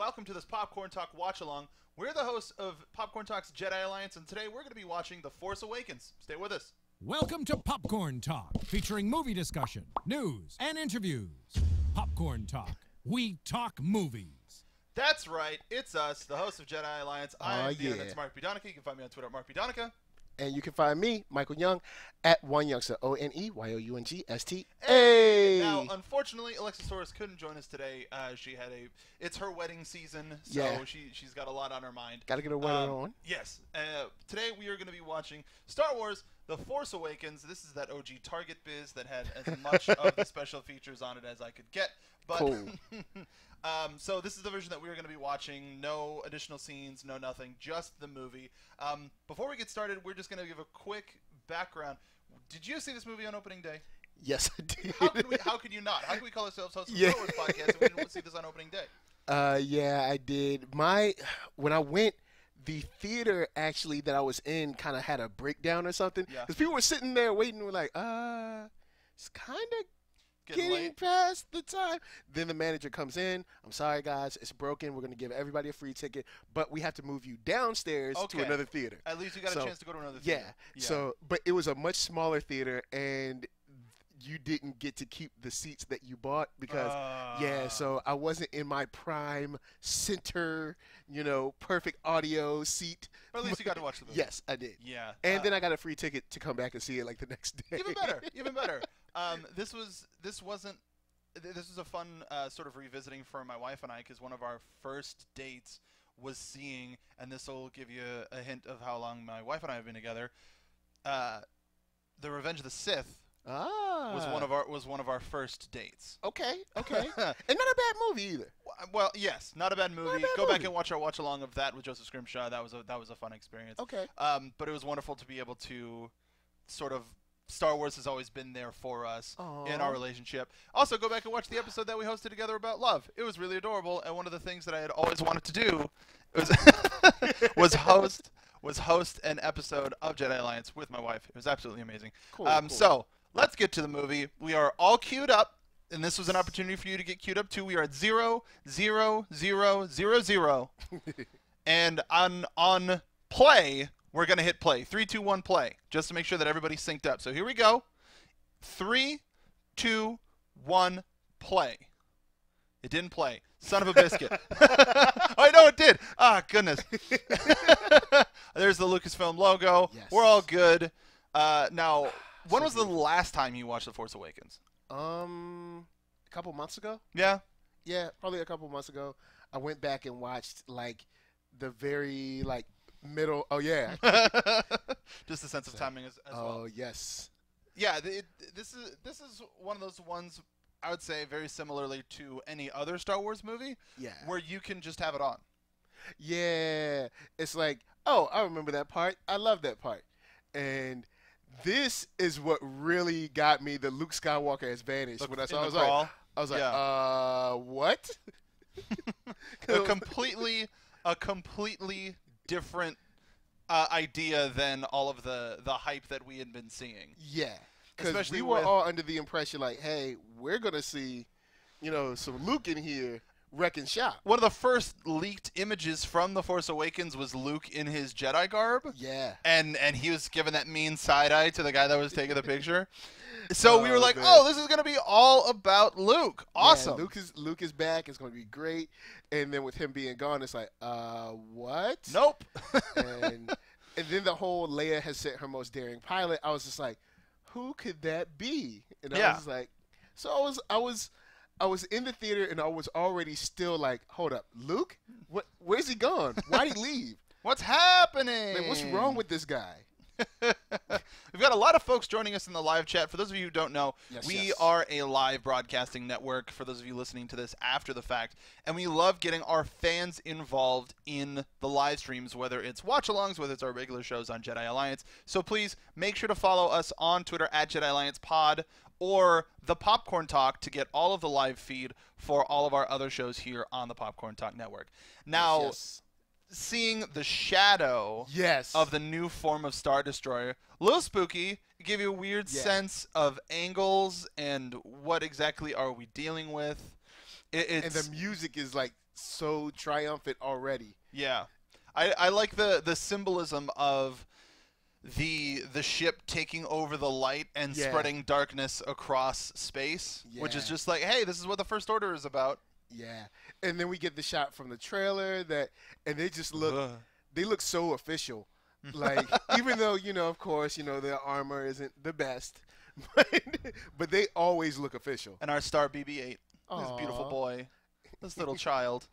welcome to this Popcorn Talk Watch-Along. We're the hosts of Popcorn Talk's Jedi Alliance, and today we're going to be watching The Force Awakens. Stay with us. Welcome to Popcorn Talk, featuring movie discussion, news, and interviews. Popcorn Talk. We talk movies. That's right. It's us, the hosts of Jedi Alliance. I'm the yeah. internet's Mark B. Donica. You can find me on Twitter at Mark B. Donica. And you can find me, Michael Young, at One Youngster, ONEYOUNGSTA. Now, unfortunately, Alexis Soros couldn't join us today. It's her wedding season, so Yeah. she's got a lot on her mind. Got to get a wedding on. Yes. Today we are going to be watching Star Wars: The Force Awakens. This is that OG Target biz that had as much of the special features on it as I could get. But Cool. so this is the version that we're going to be watching. No additional scenes, no nothing, just the movie. Before we get started, we're just going to give a quick background. Did you see this movie on opening day? Yes, I did. How could you not? How can we call ourselves hosts of Yeah. Star Wars podcast if we didn't see this on opening day? Yeah, I did. When I went, the theater actually that I was in kind of had a breakdown or something. Yeah. Because people were sitting there waiting and were like, it's kind of getting late. past the time. Then the manager comes in. I'm sorry, guys. It's broken. We're going to give everybody a free ticket, but we have to move you downstairs Okay. to another theater. At least you got a chance to go to another Yeah. theater. So, but it was a much smaller theater, and you didn't get to keep the seats that you bought because, so I wasn't in my prime center, perfect audio seat. But at least you got to watch the movie. Yes, I did. Yeah. And then I got a free ticket to come back and see it like the next day. Even better. Even better. This was a fun sort of revisiting for my wife and I, because one of our first dates was seeing, and this will give you a hint of how long my wife and I have been together. The Revenge of the Sith was one of our first dates. Okay. And not a bad movie either. Well, yes, not a bad movie. Go back and watch our watch along of that with Joseph Scrimshaw. That was a fun experience. Okay. But it was wonderful to be able to sort of. Star Wars has always been there for us in our relationship. Also, go back and watch the episode that we hosted together about love. It was really adorable, and one of the things that I had always wanted to do was host an episode of Jedi Alliance with my wife. It was absolutely amazing. Cool. So let's get to the movie. We are all queued up, and this was an opportunity for you to get queued up too. We are at 0, 0, 0, 0, 0, and on play. We're going to hit play. 3, 2, 1, play. Just to make sure that everybody's synced up. So here we go. 3, 2, 1, play. It didn't play. Son of a biscuit. I know it did. Ah, goodness. There's the Lucasfilm logo. Yes. We're all good. Now, when was the last time you watched The Force Awakens? A couple months ago. Yeah? Yeah, probably a couple months ago. I went back and watched, the very, middle. Oh, yeah. Just a sense of timing as well. Oh, yes. Yeah, this is one of those ones, I would say, very similarly to any other Star Wars movie. Yeah. Where you can just have it on. Yeah. It's like, oh, I remember that part. I love that part. And this is what really got me the Luke Skywalker has vanished. When I saw it, I was like, what? A completely different idea than all of the hype that we had been seeing. Yeah, because we were all under the impression hey, we're gonna see, some Luke in here wrecking shop. One of the first leaked images from The Force Awakens was Luke in his Jedi garb. Yeah, and he was giving that mean side eye to the guy that was taking the picture. So we were like, man. oh, this is gonna be all about Luke. Awesome. Yeah, Luke is back. It's gonna be great. And then with him being gone, it's like, what? Nope. and then the whole Leia has sent her most daring pilot. I was just like, who could that be? And I was like, so I was in the theater and I was already still like, hold up, Luke? Where's he gone? Why'd he leave? What's happening? Man, what's wrong with this guy? We've got a lot of folks joining us in the live chat. For those of you who don't know, we are a live broadcasting network, for those of you listening to this after the fact, and we love getting our fans involved in the live streams, whether it's watch-alongs, whether it's our regular shows on Jedi Alliance. So please make sure to follow us on Twitter at Jedi Alliance Pod or the Popcorn Talk to get all of the live feed for all of our other shows here on the Popcorn Talk Network. Now, seeing the shadow of the new form of Star Destroyer, a little spooky. It gave you a weird sense of angles and what exactly are we dealing with. And the music is like so triumphant already. Yeah. I like the symbolism of the ship taking over the light and spreading darkness across space, which is just like, hey, this is what the First Order is about. Yeah. And then we get the shot from the trailer and they just look they look so official. Like, even though, of course, their armor isn't the best, but they always look official. And our star BB-8, this beautiful boy, this little child,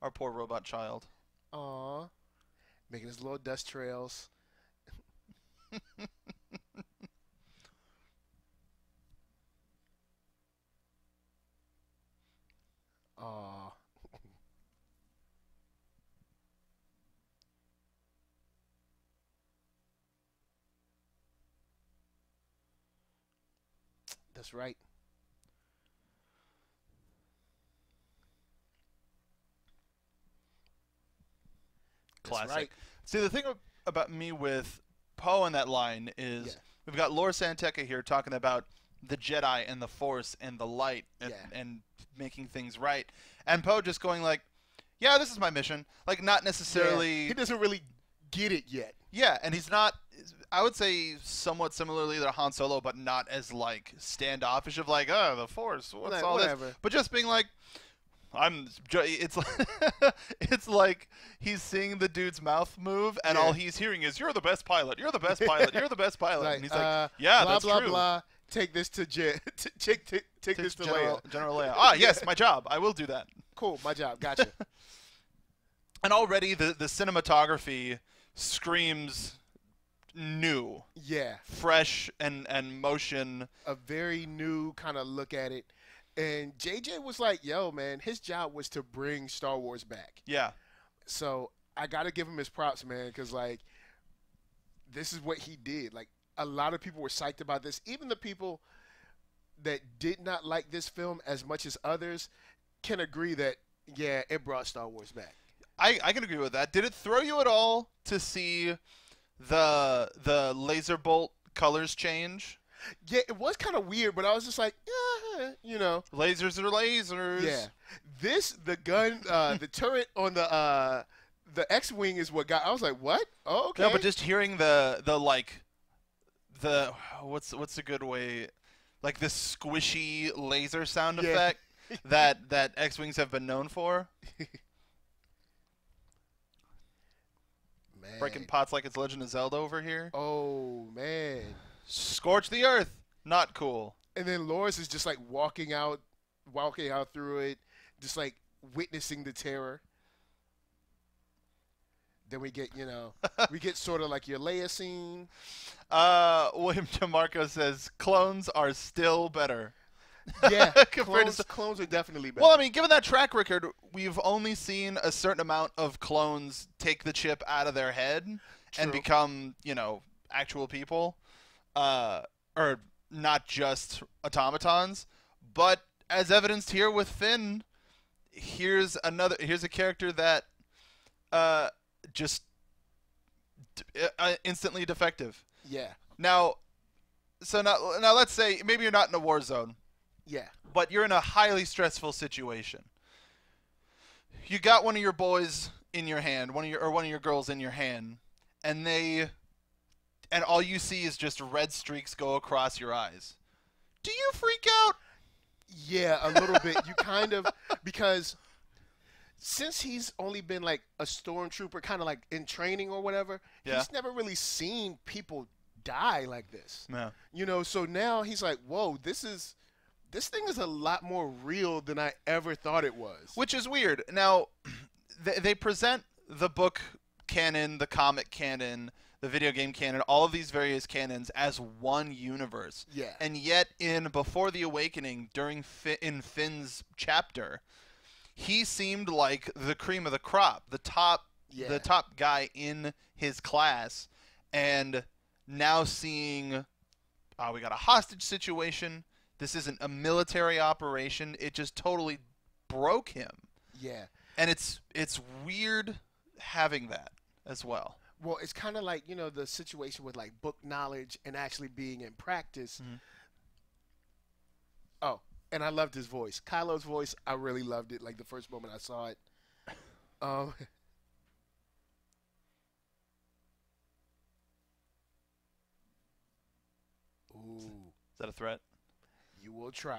our poor robot child. Aww. Making his little dust trails. Aww. That's right. Classic. That's right. See, the thing about me with Poe in that line is we've got Laura Santeca here talking about the Jedi and the Force and the light and making things right. And Poe just going like, yeah, this is my mission. Like, not necessarily... Yeah. He doesn't really get it yet. Yeah, and he's not... I would say somewhat similarly to Han Solo, but not as, like, standoffish of like, oh, the Force, what's all whatever. this? But just being like... It's like, it's like he's seeing the dude's mouth move, and all he's hearing is, "You're the best pilot. You're the best pilot. You're the best pilot." Like, and he's like, "Yeah, blah, that's blah, true." Blah. Take this to take this to Leia. General Leia. Ah, yes, my job. I will do that. Cool, my job. Gotcha. And already the cinematography screams new. Yeah. Fresh and motion. A very new kind of look at it. And JJ was like, yo, man, his job was to bring Star Wars back. Yeah. So I got to give him his props, man, because, like, this is what he did. Like, a lot of people were psyched about this. Even the people that did not like this film as much as others can agree that, yeah, it brought Star Wars back. I can agree with that. Did it throw you at all to see the laser bolt colors change? Yeah, it was kind of weird, but I was just like, yeah, Lasers are lasers. Yeah. The gun, the turret on the X-Wing is what got, I was like, what? Oh, okay. No, but just hearing what's a good way, like the squishy laser sound effect that X-Wings have been known for. Man. Breaking pots like it's Legend of Zelda over here. Oh, man. Scorch the earth. Not cool. And then Loris is just like walking out through it, just like witnessing the terror. Then we get, we get sort of like your Leia scene. William DeMarco says clones are still better. Yeah, clones are definitely better. Well, I mean, given that track record, we've only seen a certain amount of clones take the chip out of their head and become, actual people. Or not just automatons, but as evidenced here with Finn, here's a character that just instantly defective. Yeah. Now let's say maybe you're not in a war zone. Yeah. But you're in a highly stressful situation. You got one of your boys in your hand, one of your girls in your hand, and all you see is just red streaks go across your eyes. Do you freak out? Yeah, a little bit. You kind of, because since he's only been like a stormtrooper, kind of like in training or whatever, he's never really seen people die like this. Yeah. So now he's like, whoa, this thing is a lot more real than I ever thought it was. Which is weird. Now, they present the book canon, the comic canon, the video game canon, all of these various canons as one universe. Yeah. And yet in Before the Awakening, in Finn's chapter, he seemed like the cream of the crop, the top guy in his class. And now seeing, we got a hostage situation. This isn't a military operation. It just totally broke him. Yeah. And it's weird having that as well. Well, it's kind of like, the situation with, like, book knowledge and actually being in practice. Mm-hmm. Oh, And I loved his voice. Kylo's voice, I really loved it. Like the first moment I saw it. Ooh. Is that a threat? You will try.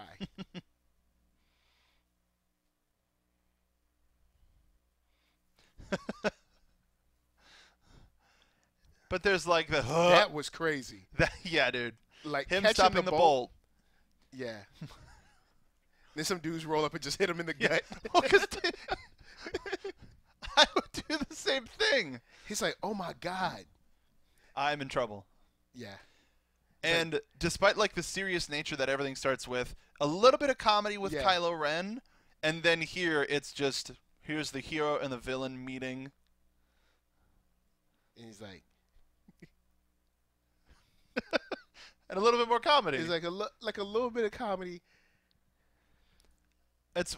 But there's like the that was crazy. Yeah, dude. Like him stopping the bolt. Yeah. Then some dudes roll up and just hit him in the gut. Well, 'cause I would do the same thing. He's like, "Oh my God, I'm in trouble." Yeah. And despite like the serious nature that everything starts with, a little bit of comedy with Kylo Ren, and then here it's just here's the hero and the villain meeting. And he's like, and a little bit more comedy. It's like a little bit of comedy. It's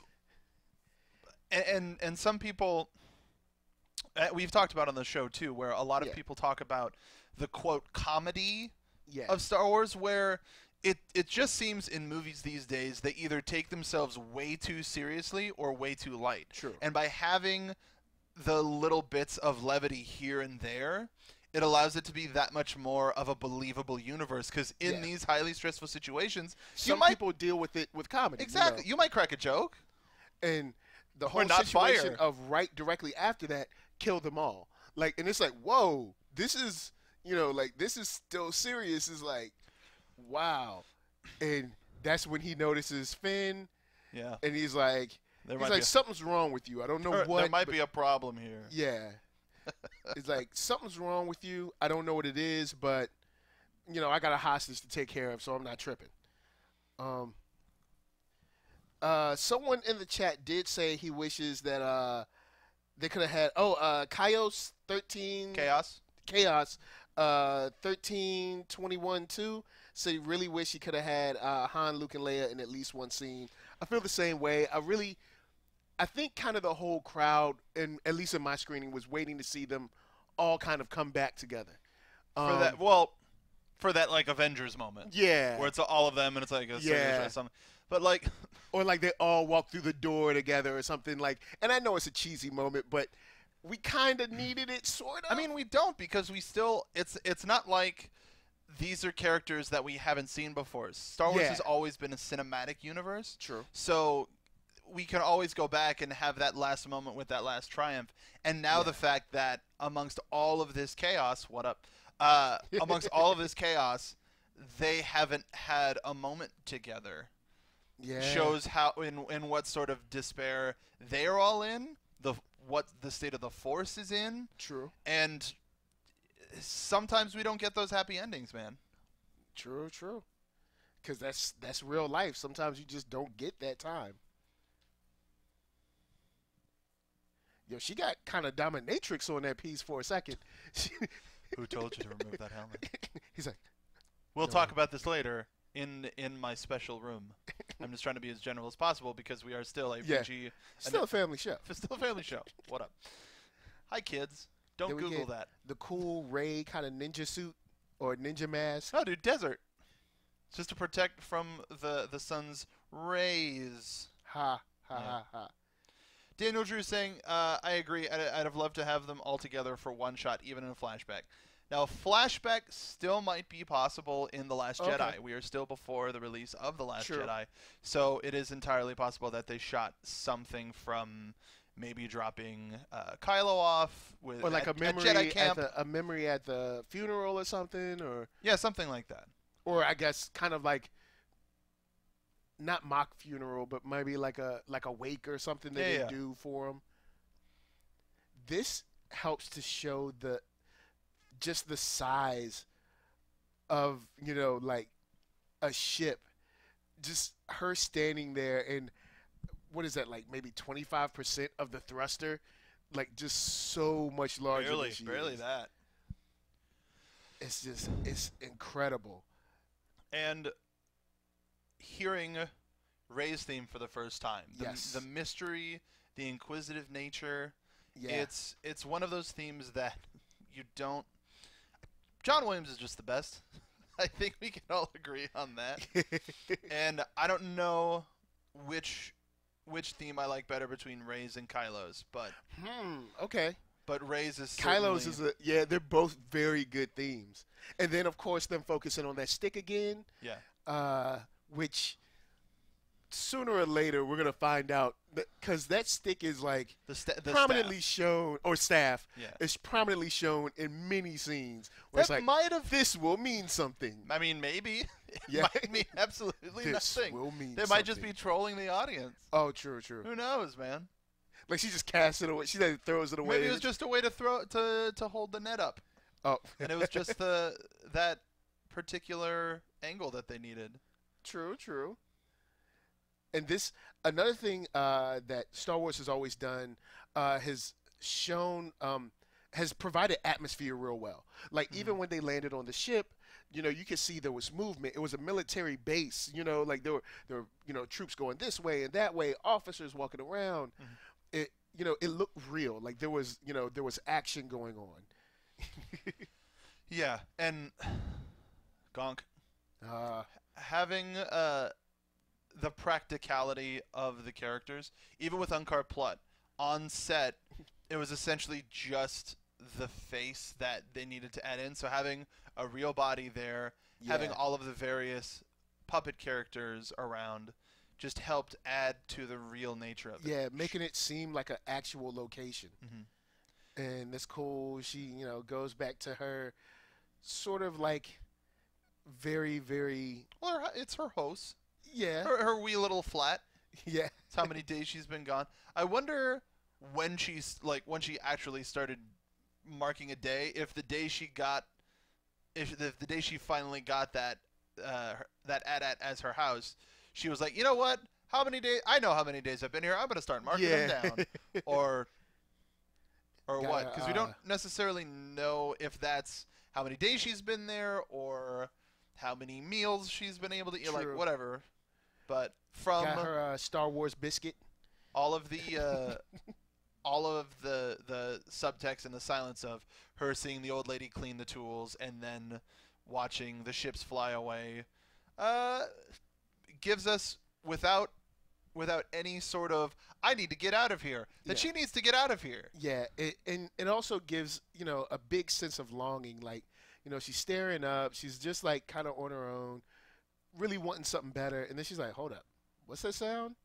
and some people we've talked about on the show too, where a lot of people talk about the quote comedy of Star Wars, where it just seems in movies these days they either take themselves way too seriously or way too light. True. And by having the little bits of levity here and there, it allows it to be that much more of a believable universe. Because in these highly stressful situations, some people deal with it with comedy. Exactly. You might crack a joke. And the whole situation of right directly after that kill them all. Like, and it's like, whoa, this is, like, this is still serious. Is like, wow. And that's when he notices Finn. Yeah. And he's like, something's wrong with you. I don't know what. There might be a problem here. Yeah. It's like, something's wrong with you. I don't know what it is, but, I got a hostage to take care of, so I'm not tripping. Someone in the chat did say he wishes that they could have had Chaos 13 Chaos 1321-2 said he really wish he could have had Han, Luke, and Leia in at least one scene. I feel the same way. I think kind of the whole crowd, and at least in my screening, was waiting to see them all kind of come back together. For that like Avengers moment. Yeah. Where it's all of them and it's like a or something. But like or like they all walk through the door together or something like, and I know it's a cheesy moment, but we kind of needed it sort of. I mean, we don't, because we still it's not like these are characters that we haven't seen before. Star Wars has always been a cinematic universe. True. So we can always go back and have that last moment with that last triumph. And now the fact that amongst all of this chaos, amongst all of this chaos, they haven't had a moment together. Yeah. Shows how in what sort of despair they're all in, what the state of the Force is in. True. And sometimes we don't get those happy endings, man. True. Because that's real life. Sometimes you just don't get that time. Yo, she got kind of dominatrix on that piece for a second. Who told you to remove that helmet? He's like, we'll talk about this later in my special room. I'm just trying to be as general as possible because we are still a PG. Still a family show. Still a family show. What up? Hi, kids. Don't Google that. The cool Rey kind of ninja suit or ninja mask. Oh, dude, desert. It's just to protect from the sun's rays. Ha. Daniel Drew saying, I agree. I'd have loved to have them all together for one shot, even in a flashback. Now, flashback still might be possible in The Last Jedi. We are still before the release of The Last Jedi. So it is entirely possible that they shot something from maybe dropping Kylo off with or like at a memory Jedi camp. a memory at the funeral or something, or something like that. Or I guess kind of like not mock funeral, but maybe like a wake or something that they do for him. This helps to show just the size of, like a ship. Just her standing there, and what is that, like maybe 25% of the thruster, like just so much larger than she barely is. That. It's incredible. And hearing Rey's theme for the first time, the mystery, the inquisitive nature, it's one of those themes that you don't. John Williams is just the best. I think we can all agree on that. And I don't know which theme I like better between Rey's and Kylo's, but okay. But Rey's is Kylo's is they're both very good themes. And then of course them focusing on that stick again. Yeah. Which sooner or later we're gonna find out because that stick is like the prominently staff. shown, or staff. Yeah. It's prominently shown in many scenes where it's That like, might have. this will mean something. I mean, maybe. It Yeah. might mean absolutely This nothing. will mean They might just something. be trolling the audience. Oh, true. Who knows, man? Like she just casts it away. She like throws it away. Maybe it was just a way to hold the net up, oh, and it was just that particular angle that they needed. True. And this another thing that Star Wars has always done has shown has provided atmosphere real well. Like even when they landed on the ship, you know, you could see there was movement. It was a military base. You know, like there were troops going this way and that way, officers walking around. It it looked real. Like there was action going on. Yeah, and Gonk having the practicality of the characters, even with Unkar Plutt on set, it was essentially just the face that they needed to add in. So having a real body there, having all of the various puppet characters around, just helped add to the real nature of it. Yeah, making it seem like an actual location. And that's cool. She, goes back to her sort of like very, very... Well, it's her house. Yeah. Her wee little flat. Yeah. It's how many days she's been gone. I wonder when she actually started marking a day, if the day she finally got that AT-AT as her house, she was like, you know what? How many days? I know how many days I've been here. I'm going to start marking them down. Or what? Because we don't necessarily know if that's how many days she's been there or how many meals she's been able to eat, like whatever. But from got her Star Wars biscuit. all of the subtext and the silence of her seeing the old lady clean the tools and then watching the ships fly away, gives us without any sort of I need to get out of here that she needs to get out of here. Yeah, and it also gives a big sense of longing. Like she's staring up. She's just like kind of on her own, really wanting something better. And then she's like, "Hold up, what's that sound?"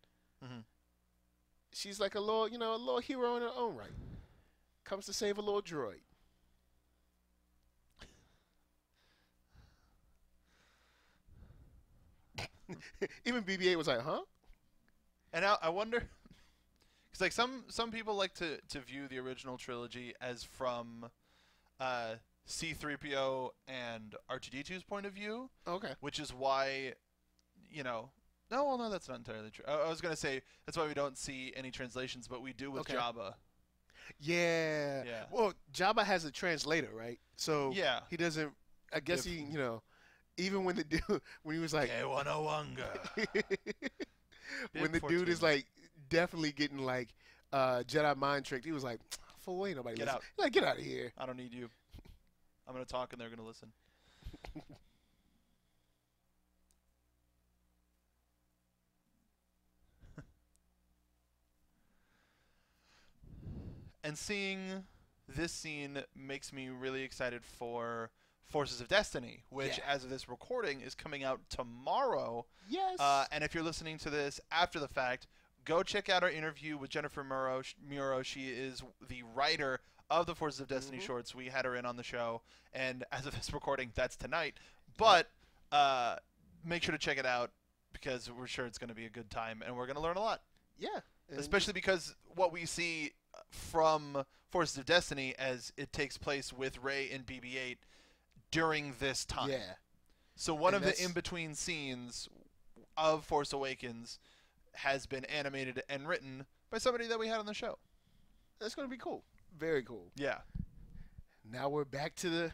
She's like a little hero in her own right. Comes to save a little droid. Even BB-8 was like, "Huh?" And I wonder, because like some people like to view the original trilogy as from C-3PO and R2-D2's point of view. Okay. Which is why, no, that's not entirely true. I was gonna say that's why we don't see any translations, but we do with Jabba. Yeah. Well, Jabba has a translator, right? So he doesn't. I guess even when the dude when he was like, when the dude is like definitely getting like Jedi mind tricked, he was like, "Fool, ain't nobody listen." Out. He's like, "Get out of here. I don't need you. I'm gonna talk and they're gonna listen." And seeing this scene makes me really excited for Forces of Destiny, which, as of this recording, is coming out tomorrow. Yes. And if you're listening to this after the fact, go check out our interview with Jennifer Muro. She is the writer of the Forces of Destiny shorts. We had her in on the show, and as of this recording, that's tonight. But make sure to check it out because we're sure it's going to be a good time, and we're going to learn a lot. Yeah. Especially because what we see from Forces of Destiny as it takes place with Rey and BB-8 during this time. Yeah. So one of the in-between scenes of Force Awakens has been animated and written by somebody that we had on the show. That's going to be cool. Very cool. Yeah. Now we're back to the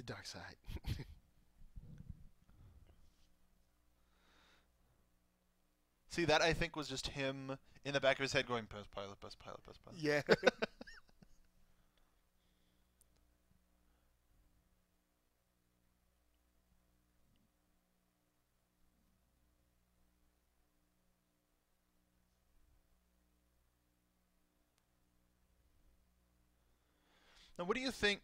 dark side. See, that I think was just him in the back of his head going, best pilot, best pilot, best pilot. Yeah. Now, what do you think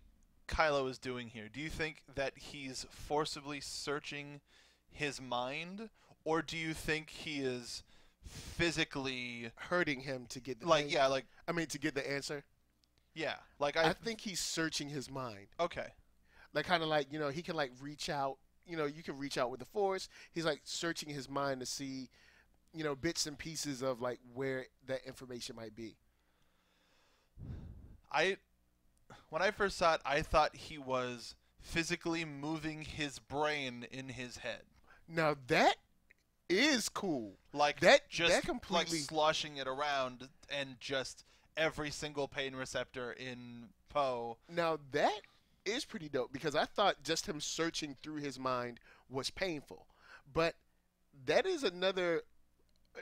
Kylo is doing here? Do you think that he's forcibly searching his mind, or do you think he is physically hurting him to get the to get the answer? Yeah, I think he's searching his mind. Okay. Kind of he can reach out. You can reach out with the Force. He's searching his mind to see, bits and pieces of where that information might be. When I first saw it, I thought he was physically moving his brain in his head. Now that is cool. That completely sloshing it around and just every single pain receptor in Poe. Now that is pretty dope because I thought just him searching through his mind was painful. But that is another.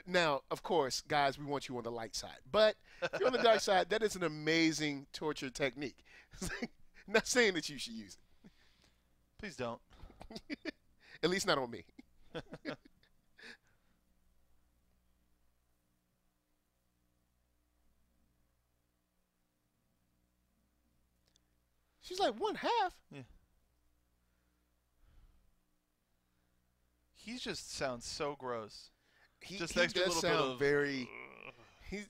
Now, of course, guys, we want you on the light side. But if you're on the dark side, that is an amazing torture technique. Not saying that you should use it. Please don't. At least not on me. She's like, 1/2? Yeah. He just sounds so gross. He does sound very...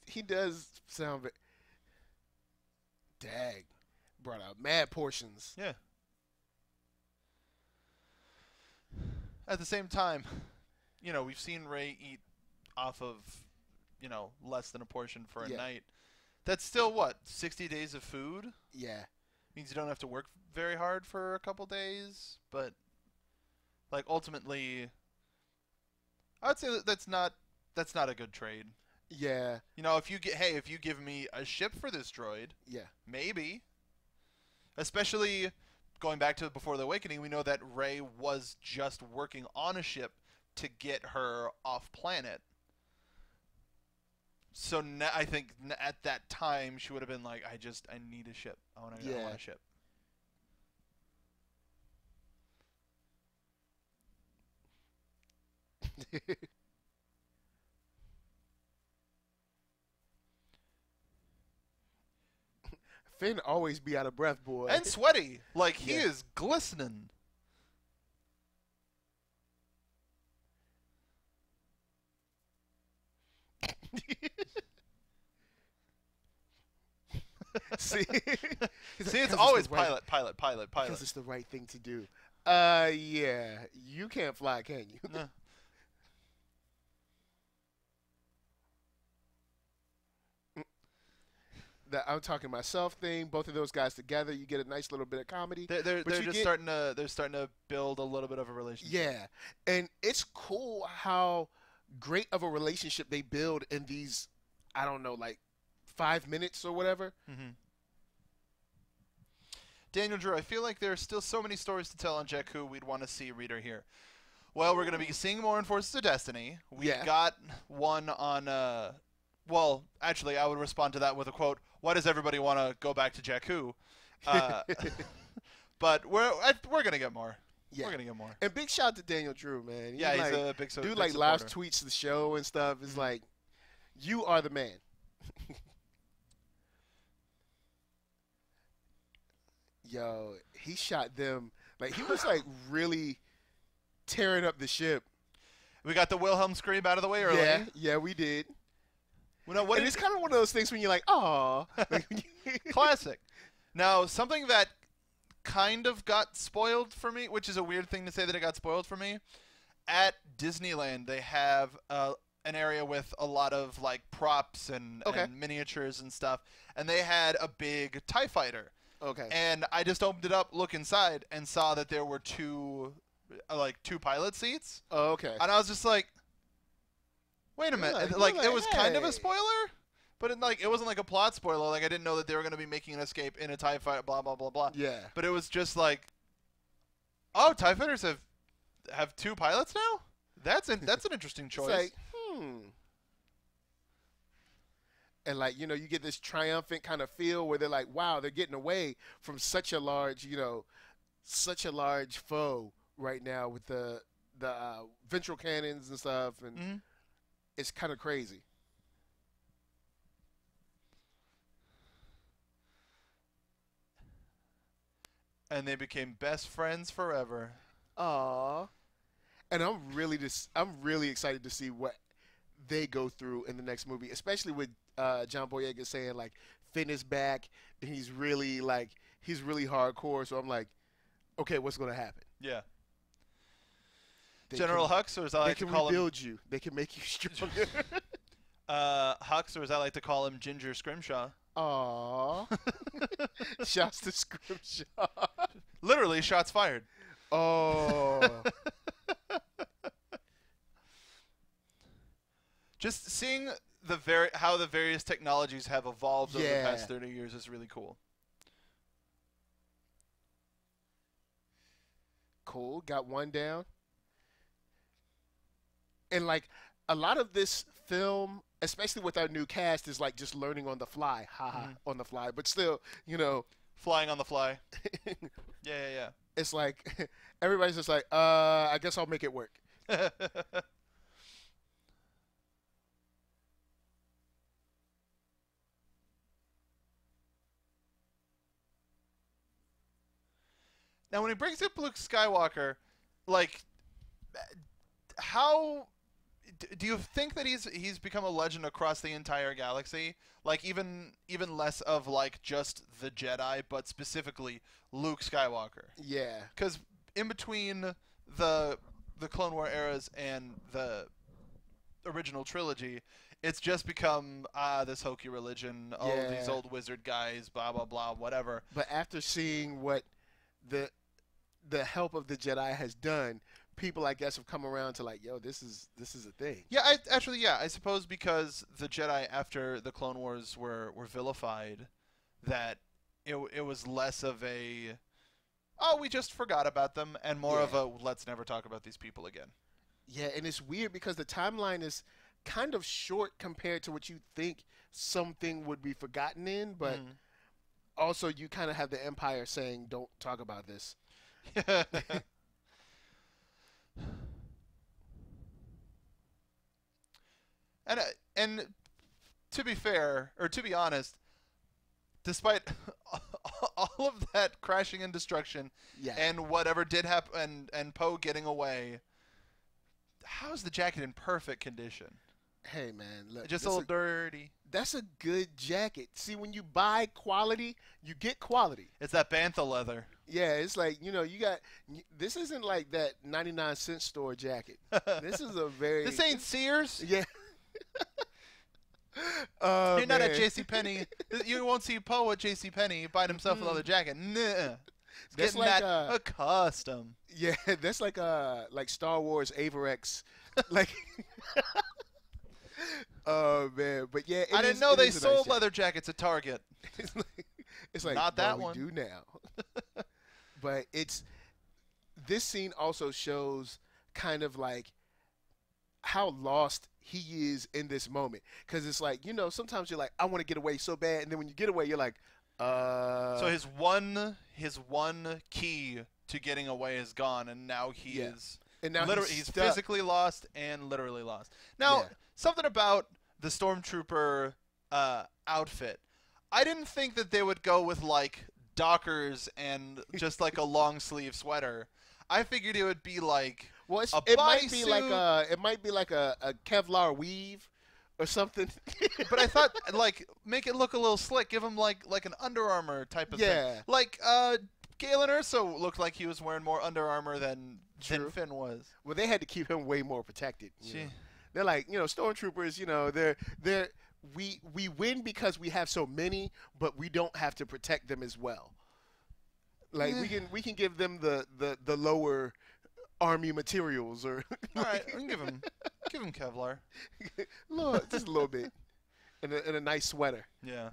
He does sound very... Dag. Brought out mad portions. Yeah. At the same time, we've seen Rey eat off of, less than a portion for a night. That's still, 60 days of food? Yeah. Means you don't have to work very hard for a couple days, but, ultimately, I would say that's not a good trade. Yeah. If you give me a ship for this droid, yeah, maybe. Especially going back to Before the Awakening, we know that Rey was just working on a ship to get her off planet. So I think at that time she would have been like, I need a ship. I want a ship. Finn always be out of breath, boy. And sweaty. He is glistening. See, it's always pilot. Because it's the right thing to do. Yeah. You can't fly, can you? No. The I'm talking myself thing. Both of those guys together, you get a nice little bit of comedy. They're starting to build a little bit of a relationship. Yeah, and it's cool how great of a relationship they build in these, 5 minutes or whatever. Mm-hmm. Daniel Drew, I feel like there are still so many stories to tell on Jakku we'd want to see reader here. Well, we're going to be seeing more in Forces of Destiny. We've got one on... well, actually, I would respond to that with a quote, why does everybody want to go back to Jakku? But we're going to get more. Yeah. We're going to get more. And big shout out to Daniel Drew, man. He's a big dude, big live tweets the show and stuff. It's you are the man. Yo, he shot them. He was, really tearing up the ship. We got the Wilhelm scream out of the way early. Yeah, we did. Well, and it's kind of one of those things when you're like, "Aw." Classic. Now, something that kind of got spoiled for me, which is a weird thing to say that it got spoiled for me, at Disneyland they have an area with a lot of props and miniatures and stuff, and they had a big TIE fighter. Okay. And I just opened it up, look inside, and saw that there were two pilot seats. Oh, okay. And I was just like, wait a minute. It was kind of a spoiler, but it wasn't a plot spoiler. I didn't know that they were going to be making an escape in a TIE fighter, blah, blah, blah, blah. Yeah. But it was just oh, TIE fighters have two pilots now? That's an interesting choice. And you get this triumphant kind of feel where they're like, wow, they're getting away from such a large foe right now with the ventral cannons and stuff, and it's kind of crazy. And they became best friends forever. Aww. And I'm really excited to see what they go through in the next movie, especially with John Boyega saying like Finn is back and he's really hardcore. So I'm like, okay, what's gonna happen? Yeah. General Hux, or as I like to call him, they can rebuild you. They can make you stronger. Hux, or as I like to call him, Ginger Scrimshaw. Aww. Shots to Scrimshaw. Literally, shots fired. Oh. Just seeing how the various technologies have evolved over the past 30 years is really cool. Cool. Got one down. And like a lot of this film, especially with our new cast, is like just learning on the fly. On the fly. But still, flying on the fly. Yeah. It's like everybody's just like, I guess I'll make it work. Now, when he brings up Luke Skywalker, like, how do you think that he's become a legend across the entire galaxy? Like, even less of like just the Jedi, but specifically Luke Skywalker. Yeah. Because in between the Clone War eras and the original trilogy, it's just become this hokey religion. Oh, these old wizard guys, blah blah blah, whatever. But after seeing what the help of the Jedi has done, people, I guess, have come around to like, yo, this is a thing. Yeah, I suppose because the Jedi after the Clone Wars were vilified, that it was less of a, oh, we just forgot about them, and more of a, let's never talk about these people again. Yeah, and it's weird because the timeline is kind of short compared to what you think something would be forgotten in, but also you kind of have the Empire saying, don't talk about this. And to be fair, or to be honest, despite all of that crashing and destruction and whatever did happen, and Poe getting away, how's the jacket in perfect condition? Hey, man, look. Just a little dirty. That's a good jacket. See, when you buy quality, you get quality. It's that bantha leather. Yeah, it's like, this isn't like that 99-cent store jacket. This is a very... This ain't Sears. Yeah. You're not at JCPenney. You won't see Poe at JCPenney buying himself a leather jacket. Nuh-uh. That's getting like a custom. Yeah, that's like Star Wars Averex. Like... Oh man, but yeah, I didn't know they sold leather jackets at Target. It's like not that one. We do now. But this scene also shows kind of like how lost he is in this moment, because it's like, sometimes you're like, I want to get away so bad, and then when you get away, you're like, So his one key to getting away is gone, and now he is. And now he's physically lost and literally lost. Now, something about the Stormtrooper outfit. I didn't think that they would go with, like, Dockers and just, like, a long-sleeve sweater. I figured it would be, like, it might be like a Kevlar weave or something. But I thought, like, make it look a little slick. Give him, like an Under Armour type of thing. Like, Galen Erso looked like he was wearing more Under Armour than Finn was. Well, they had to keep him way more protected. They're like, Stormtroopers, we win because we have so many, but we don't have to protect them as well. Like we can give them the lower army materials, or all right, I can give him Kevlar. Just a little bit, and a nice sweater. Yeah,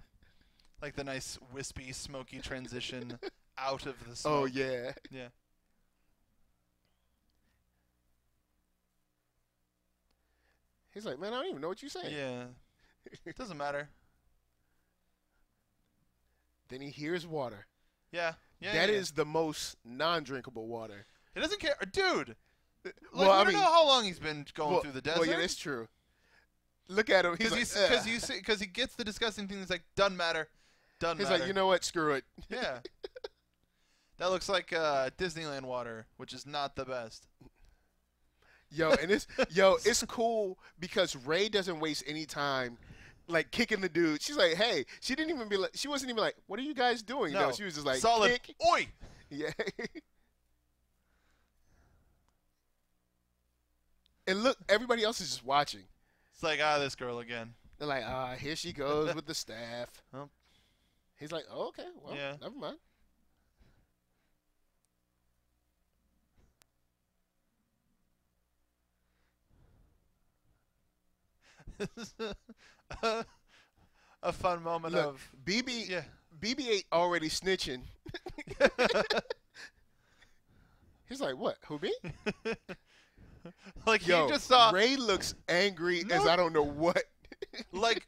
like the nice wispy, smoky transition out of the smoke. Oh yeah. He's like, man, I don't even know what you're saying. Yeah. It doesn't matter. Then he hears water. Yeah. That is the most non-drinkable water. He doesn't care. Dude. Well, I don't know how long he's been going through the desert. Well, yeah, that's true. Look at him. Because he gets the disgusting thing. He's like, doesn't matter. He's like, you know what? Screw it. Yeah. That looks like Disneyland water, which is not the best. It's cool because Rey doesn't waste any time like kicking the dude. She's like, hey, she wasn't even like, what are you guys doing? No, she was just like, solid. Kick. Oi! Yeah. And look, everybody else is just watching. It's like, this girl again. They're like, here she goes with the staff. Oh. He's like, oh, okay, well, never mind. This is a fun moment of BB-8 already snitching. He's like, what? Who, me? Like, he just saw Rey looks angry as I don't know what. Like,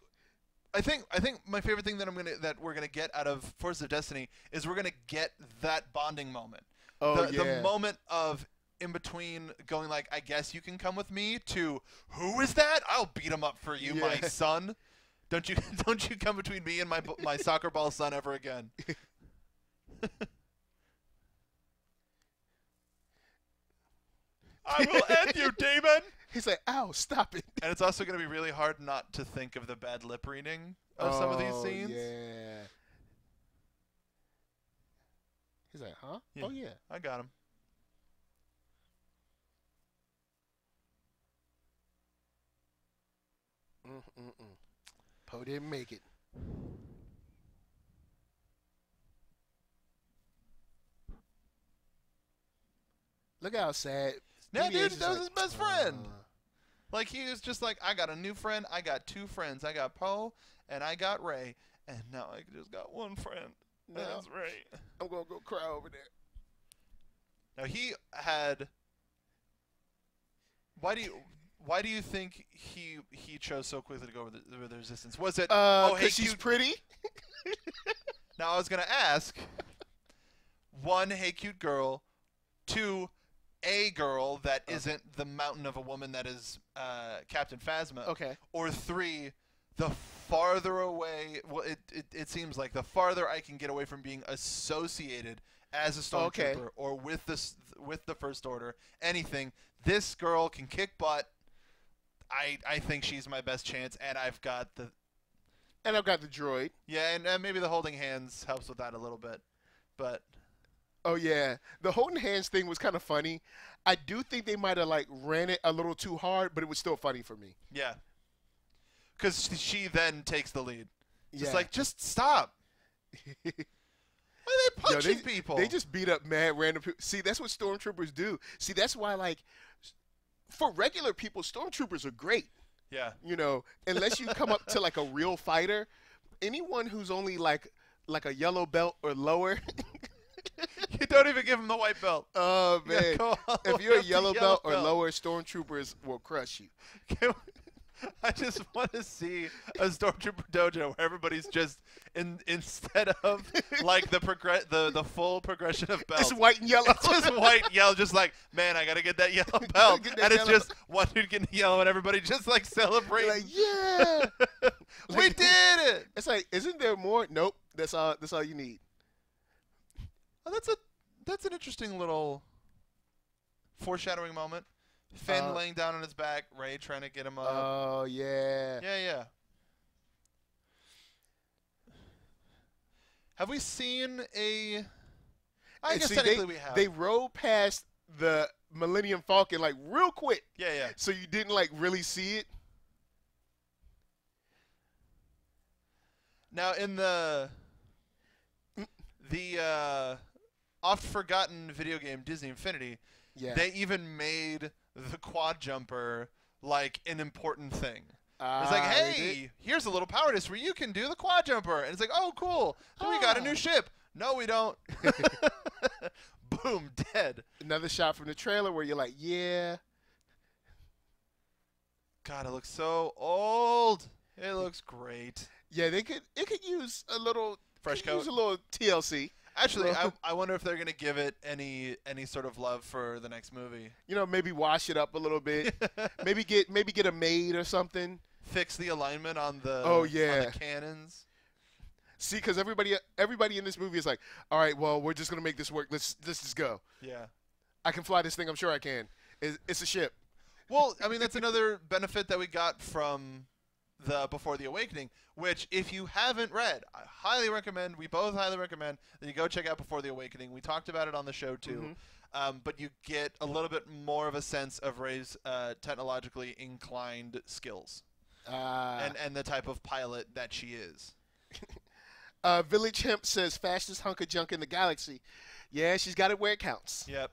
I think my favorite thing that we're gonna get out of Force of Destiny is we're gonna get that bonding moment. The moment of in between going like, I guess you can come with me, to who is that? I'll beat him up for you, my son. Don't you come between me and my soccer ball son ever again. I will end you, demon. He's like, ow, stop it. And it's also going to be really hard not to think of the bad lip reading of some of these scenes. Yeah. He's like, huh? Yeah. Oh, yeah. I got him. Poe didn't make it. Look how sad. Yeah, dude, that was his best friend. Like, he was just like, I got a new friend. I got two friends. I got Poe, and I got Rey. And now I just got one friend. And that's Rey. I'm going to go cry over there. Now, he had... Why do you think he chose so quickly to go with the Resistance? Was it, because she's pretty? Now, I was going to ask, one, hey, cute girl. Two, a girl that isn't the mountain of a woman that is Captain Phasma. Okay. Or three, the farther away, well, it seems like the farther I can get away from being associated as a stormtrooper or with the First Order, anything, this girl can kick butt. I think she's my best chance, and I've got the droid. Yeah, and maybe the holding hands helps with that a little bit, but. Oh, yeah. The holding hands thing was kind of funny. I do think they might have, like, ran it a little too hard, but it was still funny for me. Yeah. Because she then takes the lead. Yeah. Just stop. Why are they punching people? They just beat up mad random people. See, that's what stormtroopers do. See, that's why, like, for regular people, stormtroopers are great. Yeah. You know, unless you come up to, like, a real fighter, anyone who's only, like a yellow belt or lower... You don't even give them the white belt. Oh, man. If you're a yellow belt or lower, stormtroopers will crush you. I just want to see a stormtrooper dojo where everybody's just instead of like the full progression of belts. It's white and yellow. It's just white and yellow, just like, man, I gotta get that yellow belt. And it's just one dude getting yellow and everybody just like celebrating. Like, yeah. We did it. It's like, isn't there more? Nope. That's all you need. Oh, that's an interesting little foreshadowing moment. Finn laying down on his back, Rey trying to get him up. Oh, yeah. Yeah. Have we seen a... I guess technically we have. They rode past the Millennium Falcon, like, real quick. Yeah. So you didn't, like, really see it. Now, in the oft-forgotten video game Disney Infinity, they even made the quad jumper like an important thing. It's like, hey, here's a little power disc where you can do the quad jumper. And it's like, oh, cool. So we got a new ship. No, we don't. Boom, dead. Another shot from the trailer where you're like, yeah. God, it looks so old. It looks great. Yeah, it could use a little fresh coat. Use a little TLC. Actually, I wonder if they're going to give it any sort of love for the next movie. You know, maybe wash it up a little bit. maybe get a maid or something. Fix the alignment on the on the cannons. See, because everybody in this movie is like, all right, well, we're just gonna make this work. Let's just go. Yeah. I can fly this thing. I'm sure I can. It's a ship. Well, I mean, that's another benefit that we got from the Before the Awakening, which if you haven't read, I highly recommend. We both highly recommend that you go check out Before the Awakening. We talked about it on the show too, but you get a little bit more of a sense of Rey's technologically inclined skills and the type of pilot that she is. Village Hemp says fastest hunk of junk in the galaxy. Yeah, she's got it where it counts. Yep.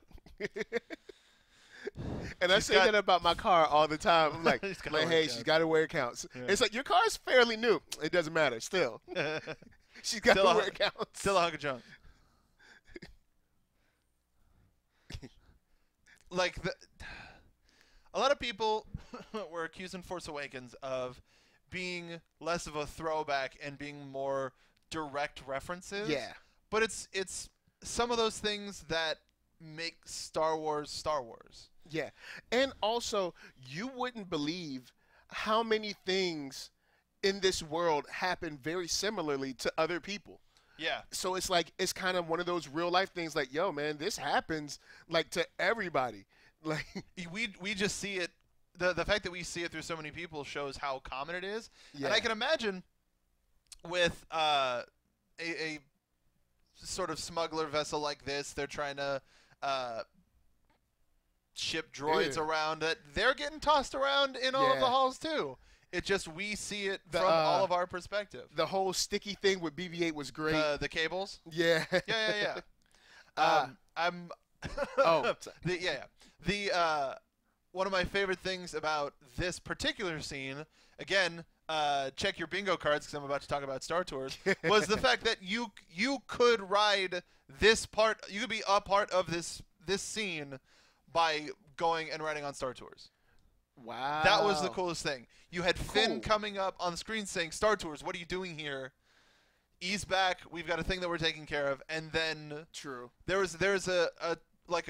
And I say that about my car all the time. I'm like, hey, she's got it where it counts. Yeah. It's like, your car is fairly new. It doesn't matter. Still. She's got it where it counts. Still a hunk of junk. Like, a lot of people were accusing Force Awakens of being less of a throwback and being more direct references. Yeah. But it's some of those things that make Star Wars Star Wars. Yeah. And also, you wouldn't believe how many things in this world happen very similarly to other people. Yeah. So it's like, it's kind of one of those real life things like, yo, man, this happens like to everybody. Like we just see it. The fact that we see it through so many people shows how common it is. Yeah. And I can imagine with a sort of smuggler vessel like this, they're trying to ship droids around, that they're getting tossed around in all of the halls too. It just, we see it from all of our perspective. The whole sticky thing with BB-8 was great. The cables. Yeah. Yeah. One of my favorite things about this particular scene, again, check your bingo cards because I'm about to talk about Star Tours, was the fact that you could ride this part, you could be a part of this scene by going and riding on Star Tours. Wow. That was the coolest thing. You had Finn coming up on the screen saying, Star Tours, what are you doing here? Ease back. We've got a thing that we're taking care of. And then there's a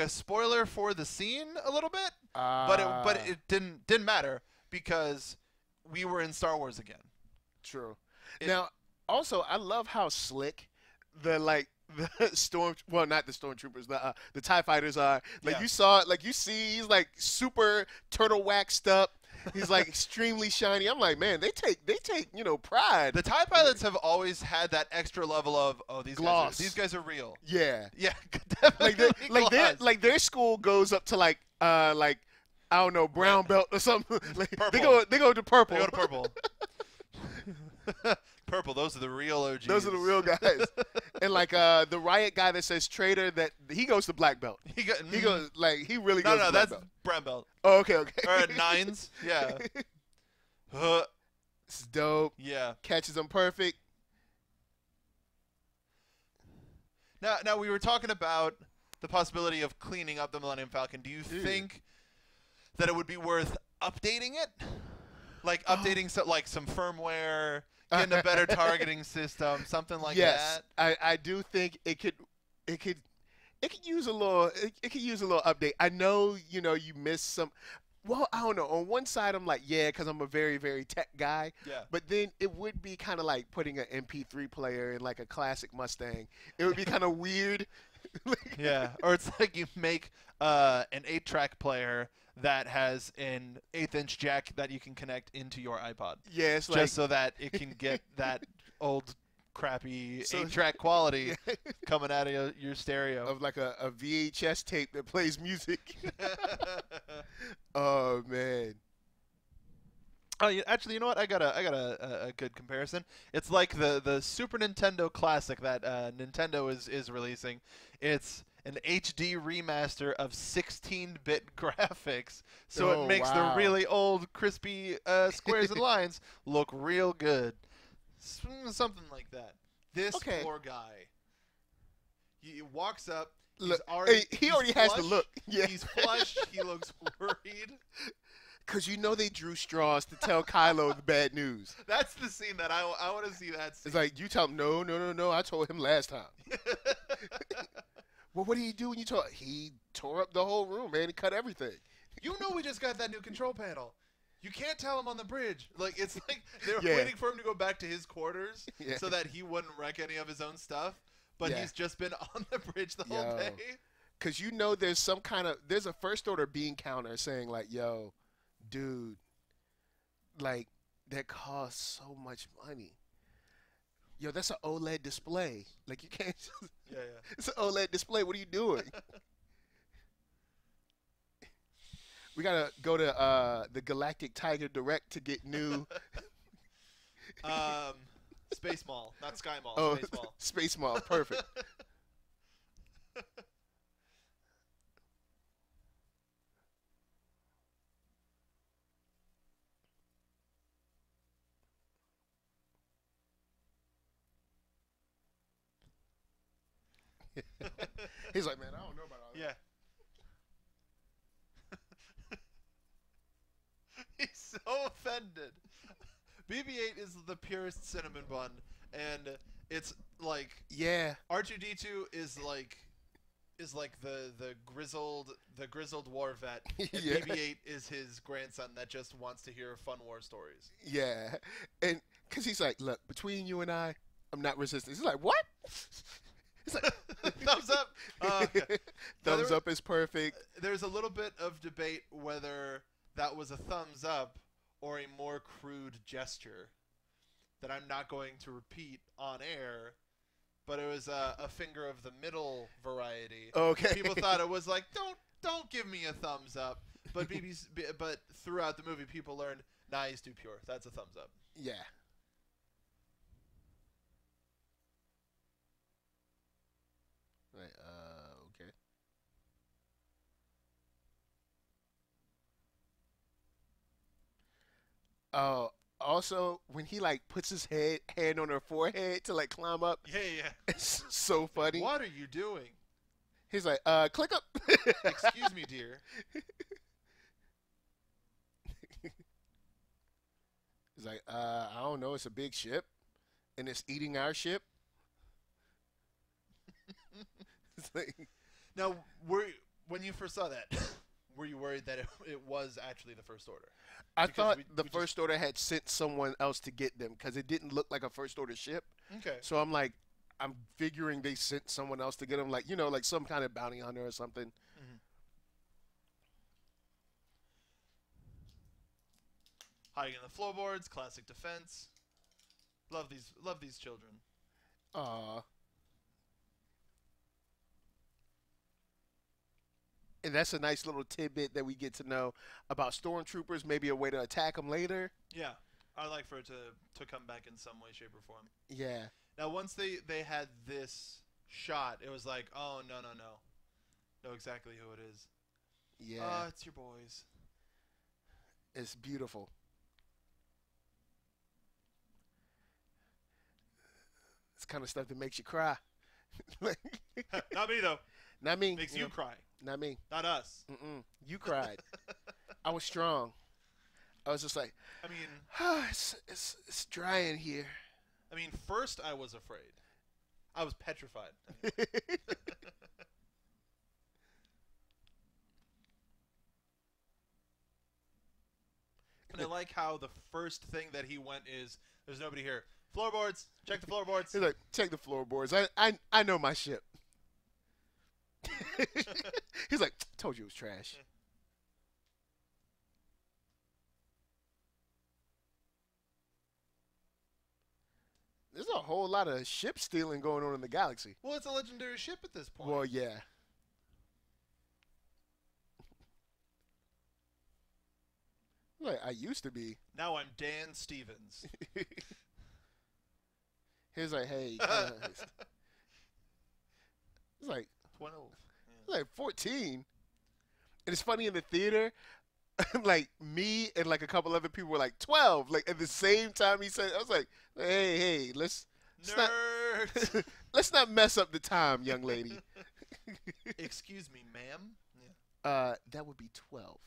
spoiler for the scene a little bit, but it didn't matter because we were in Star Wars again. True. Now, also, I love how slick the not the stormtroopers, the TIE fighters are. Like you saw, like you see, he's like super turtle waxed up. He's like extremely shiny. I'm like, man, they take pride. The TIE pilots have always had that extra level of these guys are real. Yeah, definitely. Like their school goes up to like I don't know, brown belt or something. Like, purple. They go to purple. They go to purple. Purple, those are the real OGs. Those are the real guys. And like the riot guy that says traitor, that he goes to black belt. He goes like he really goes to black belt. That's brown belt. Oh, okay. Or at nines, yeah. It's dope. Yeah. Catches them perfect. Now we were talking about the possibility of cleaning up the Millennium Falcon. Do you think that it would be worth updating it? Like updating some firmware, getting a better targeting system, something like that. Yes, I do think it could use a little update. I know you missed some. Well, I don't know. On one side, I'm like, yeah, because I'm a very, very tech guy. Yeah. But then it would be kind of like putting an MP3 player in like a classic Mustang. It would be kind of weird. Yeah. Or it's like you make an 8-track player that has an 1/8-inch jack that you can connect into your iPod. Yeah, it's just so that it can get that old crappy 8-track quality coming out of your stereo. Of like a VHS tape that plays music. Oh man. Oh, actually, you know what? I got a good comparison. It's like the Super Nintendo Classic that Nintendo is releasing. It's an HD remaster of 16-bit graphics, so it makes the really old, crispy squares and lines look real good. Something like that. This poor guy. He walks up. He already has the look. Yeah. He's flushed. He looks worried. Because they drew straws to tell Kylo the bad news. That's the scene that I want to see. That scene. It's like, you tell him, no, I told him last time. Well, what did he do when you told? He tore up the whole room, man. He cut everything. We just got that new control panel. You can't tell him on the bridge. Like, it's like they were waiting for him to go back to his quarters so that he wouldn't wreck any of his own stuff. But he's just been on the bridge the whole day. Because there's some there's a First Order bean counter saying, like, yo, dude, like, that costs so much money. Yo, that's an OLED display. Like, you can't just... Yeah. It's an OLED display. What are you doing? We got to go to the Galactic Tiger Direct to get new... Space Mall, not Sky Mall. Oh, Space Mall. Space Mall, perfect. He's like, man, I don't know about all that. Yeah. He's so offended. BB-8 is the purest cinnamon bun, and it's like R2-D2 is like the grizzled war vet, and BB-8 is his grandson that just wants to hear fun war stories. Yeah, and because he's like, look, between you and I, I'm not resistant. He's like, what? He's like, thumbs up. Okay. Thumbs up is perfect. There's a little bit of debate whether that was a thumbs up or a more crude gesture that I'm not going to repeat on air, but it was a finger of the middle variety. Okay. People thought it was like, don't give me a thumbs up, but but throughout the movie, people learned, nah, he's too pure. That's a thumbs up. Yeah. Right. Okay. Also, when he like puts his hand on her forehead to like climb up, it's so funny. What are you doing? He's like, click up. Excuse me, dear. He's like, I don't know. It's a big ship, and it's eating our ship. It's like, now, when you first saw that, were you worried that it was actually the First Order? I thought the First Order had sent someone else to get them because it didn't look like a First Order ship. Okay. So I'm like, I'm figuring they sent someone else to get them, like, like some kind of bounty hunter or something. Mm-hmm. Hiding in the floorboards, classic defense. Love these children. Aww. And that's a nice little tidbit that we get to know about stormtroopers, maybe a way to attack them later. Yeah. I like for it to come back in some way, shape, or form. Yeah. Now, once they had this shot, it was like, oh, no. Know exactly who it is. Yeah. It's your boys. It's beautiful. It's kind of stuff that makes you cry. Not me, though. Not me. Makes you cry. Not me. Not us. Mm-mm. You cried. I was strong. I was just like, I mean, it's dry in here. I mean, first I was afraid. I was petrified. And I like how the first thing that he went is, there's nobody here. Floorboards. Check the floorboards. He's like, check the floorboards. I know my ship. He's like, told you it was trash. There's a whole lot of ship stealing going on in the galaxy. Well, it's a legendary ship at this point. Well, yeah. Like, I used to be. Now I'm Dan Stevens. He's like, hey. It's like 12. It's like 14. And it's funny in the theater, like me and like a couple other people were like 12. Like at the same time he said, I was like, hey, let's not mess up the time, young lady. Excuse me, ma'am. Yeah. That would be 12.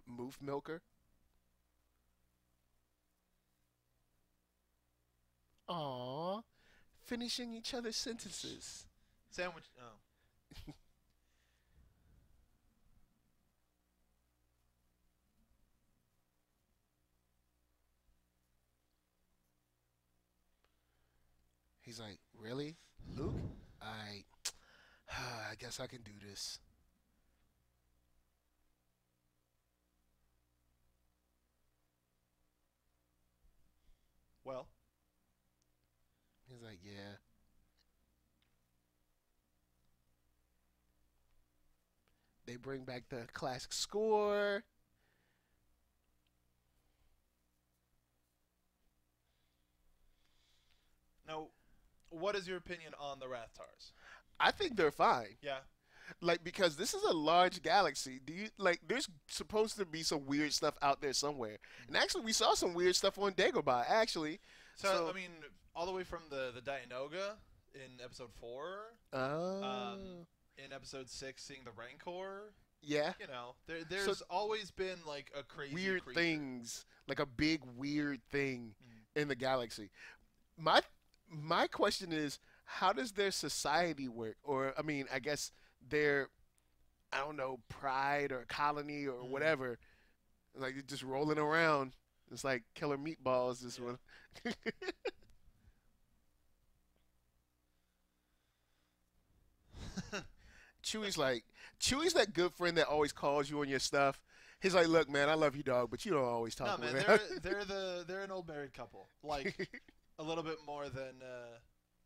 Moof milker. Aww. Finishing each other's sentences. Sandwich. Oh. He's like, really? Luke? I guess I can do this. Well. He's like, yeah. They bring back the classic score. Now, what is your opinion on the Rathtars? I think they're fine. Yeah. Like, because this is a large galaxy. There's supposed to be some weird stuff out there somewhere. And actually, we saw some weird stuff on Dagobah, actually. So, I mean, all the way from the Dianoga in episode 4. In episode 6, seeing the Rancor. Yeah. You know, there's always been, like, a crazy weird creature. Things. Like a big weird thing in the galaxy. My question is, how does their society work? Or, I mean, I guess their, I don't know, pride or colony or whatever. Like, they're just rolling around. It's like killer meatballs, this one. Chewie's that good friend that always calls you on your stuff. He's like, look, man, I love you, dog, but you don't always talk to me. They're an old married couple. Like, a little bit more than,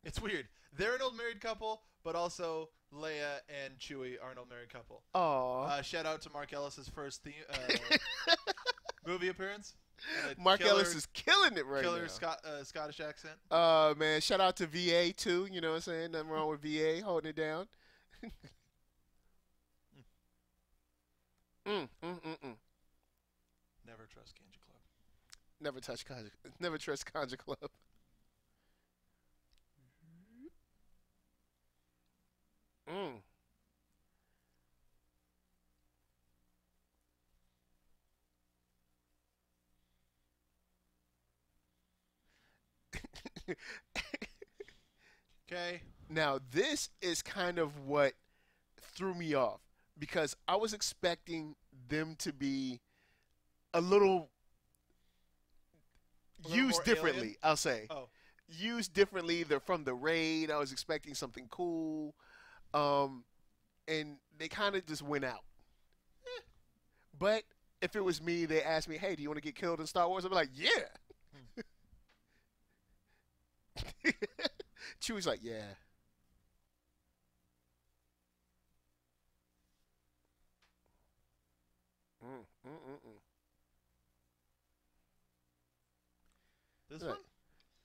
it's weird. They're an old married couple, but also Leia and Chewie are an old married couple. Aww. Shout out to Mark Ellis's first movie appearance. Mark Ellis is killing it right now. Killer Scottish accent. Man, shout out to VA too. You know what I'm saying? Nothing wrong with VA holding it down. Never trust Ganja Club. Never trust Ganja Club. Okay. Now, this is kind of what threw me off, because I was expecting them to be a little used differently, alien? I'll say. Oh. Used differently. They're from the raid. I was expecting something cool. And they kind of just went out. But if it was me, they asked me, hey, do you want to get killed in Star Wars? I'd be like, yeah. Chewie's like, yeah. This one?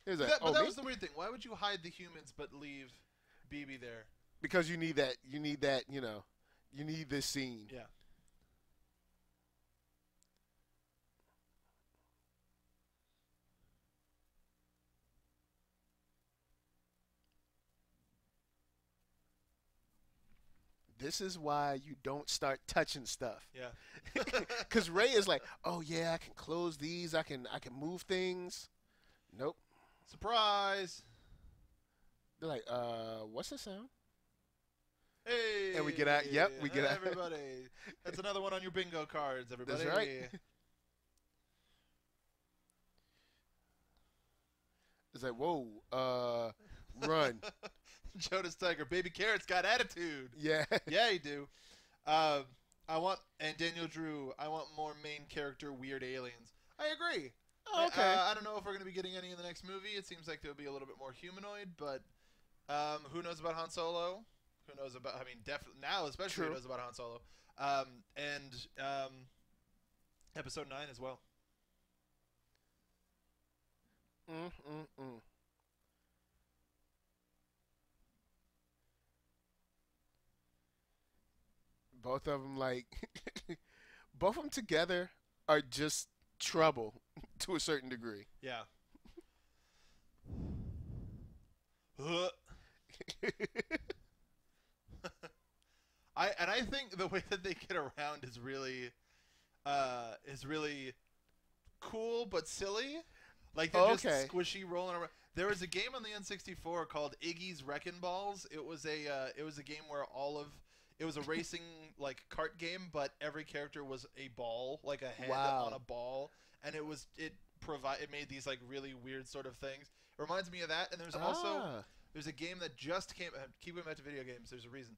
That was the weird thing. Why would you hide the humans but leave BB there? Because you need that, you need this scene. Yeah. This is why you don't start touching stuff. Yeah. Because Rey is like, oh yeah, I can close these, I can move things. Nope. Surprise. They're like, what's the sound? Hey. And we get out. Yep, we get out. Everybody. That's another one on your bingo cards, everybody. That's right. It's like, whoa, run. Jonas Tiger, baby carrot's got attitude. Yeah. Yeah, you do. And Daniel Drew, I want more main character weird aliens. I agree. Oh, okay. I don't know if we're going to be getting any in the next movie. It seems like there'll be a little bit more humanoid, but who knows about Han Solo? Who knows about, I mean, definitely now, especially who knows about Han Solo. And Episode 9 as well. Both of them, like, both of them together are just trouble to a certain degree. Yeah. I think the way that they get around is really cool but silly. Like they're just squishy rolling around. There was a game on the N64 called Iggy's Wreckin' Balls. It was a game where it was a racing like kart game, but every character was a ball, like a head on a ball, and it made these like really weird sort of things. It reminds me of that. And there's also there's a game that just came. Keep going back to video games. There's a reason.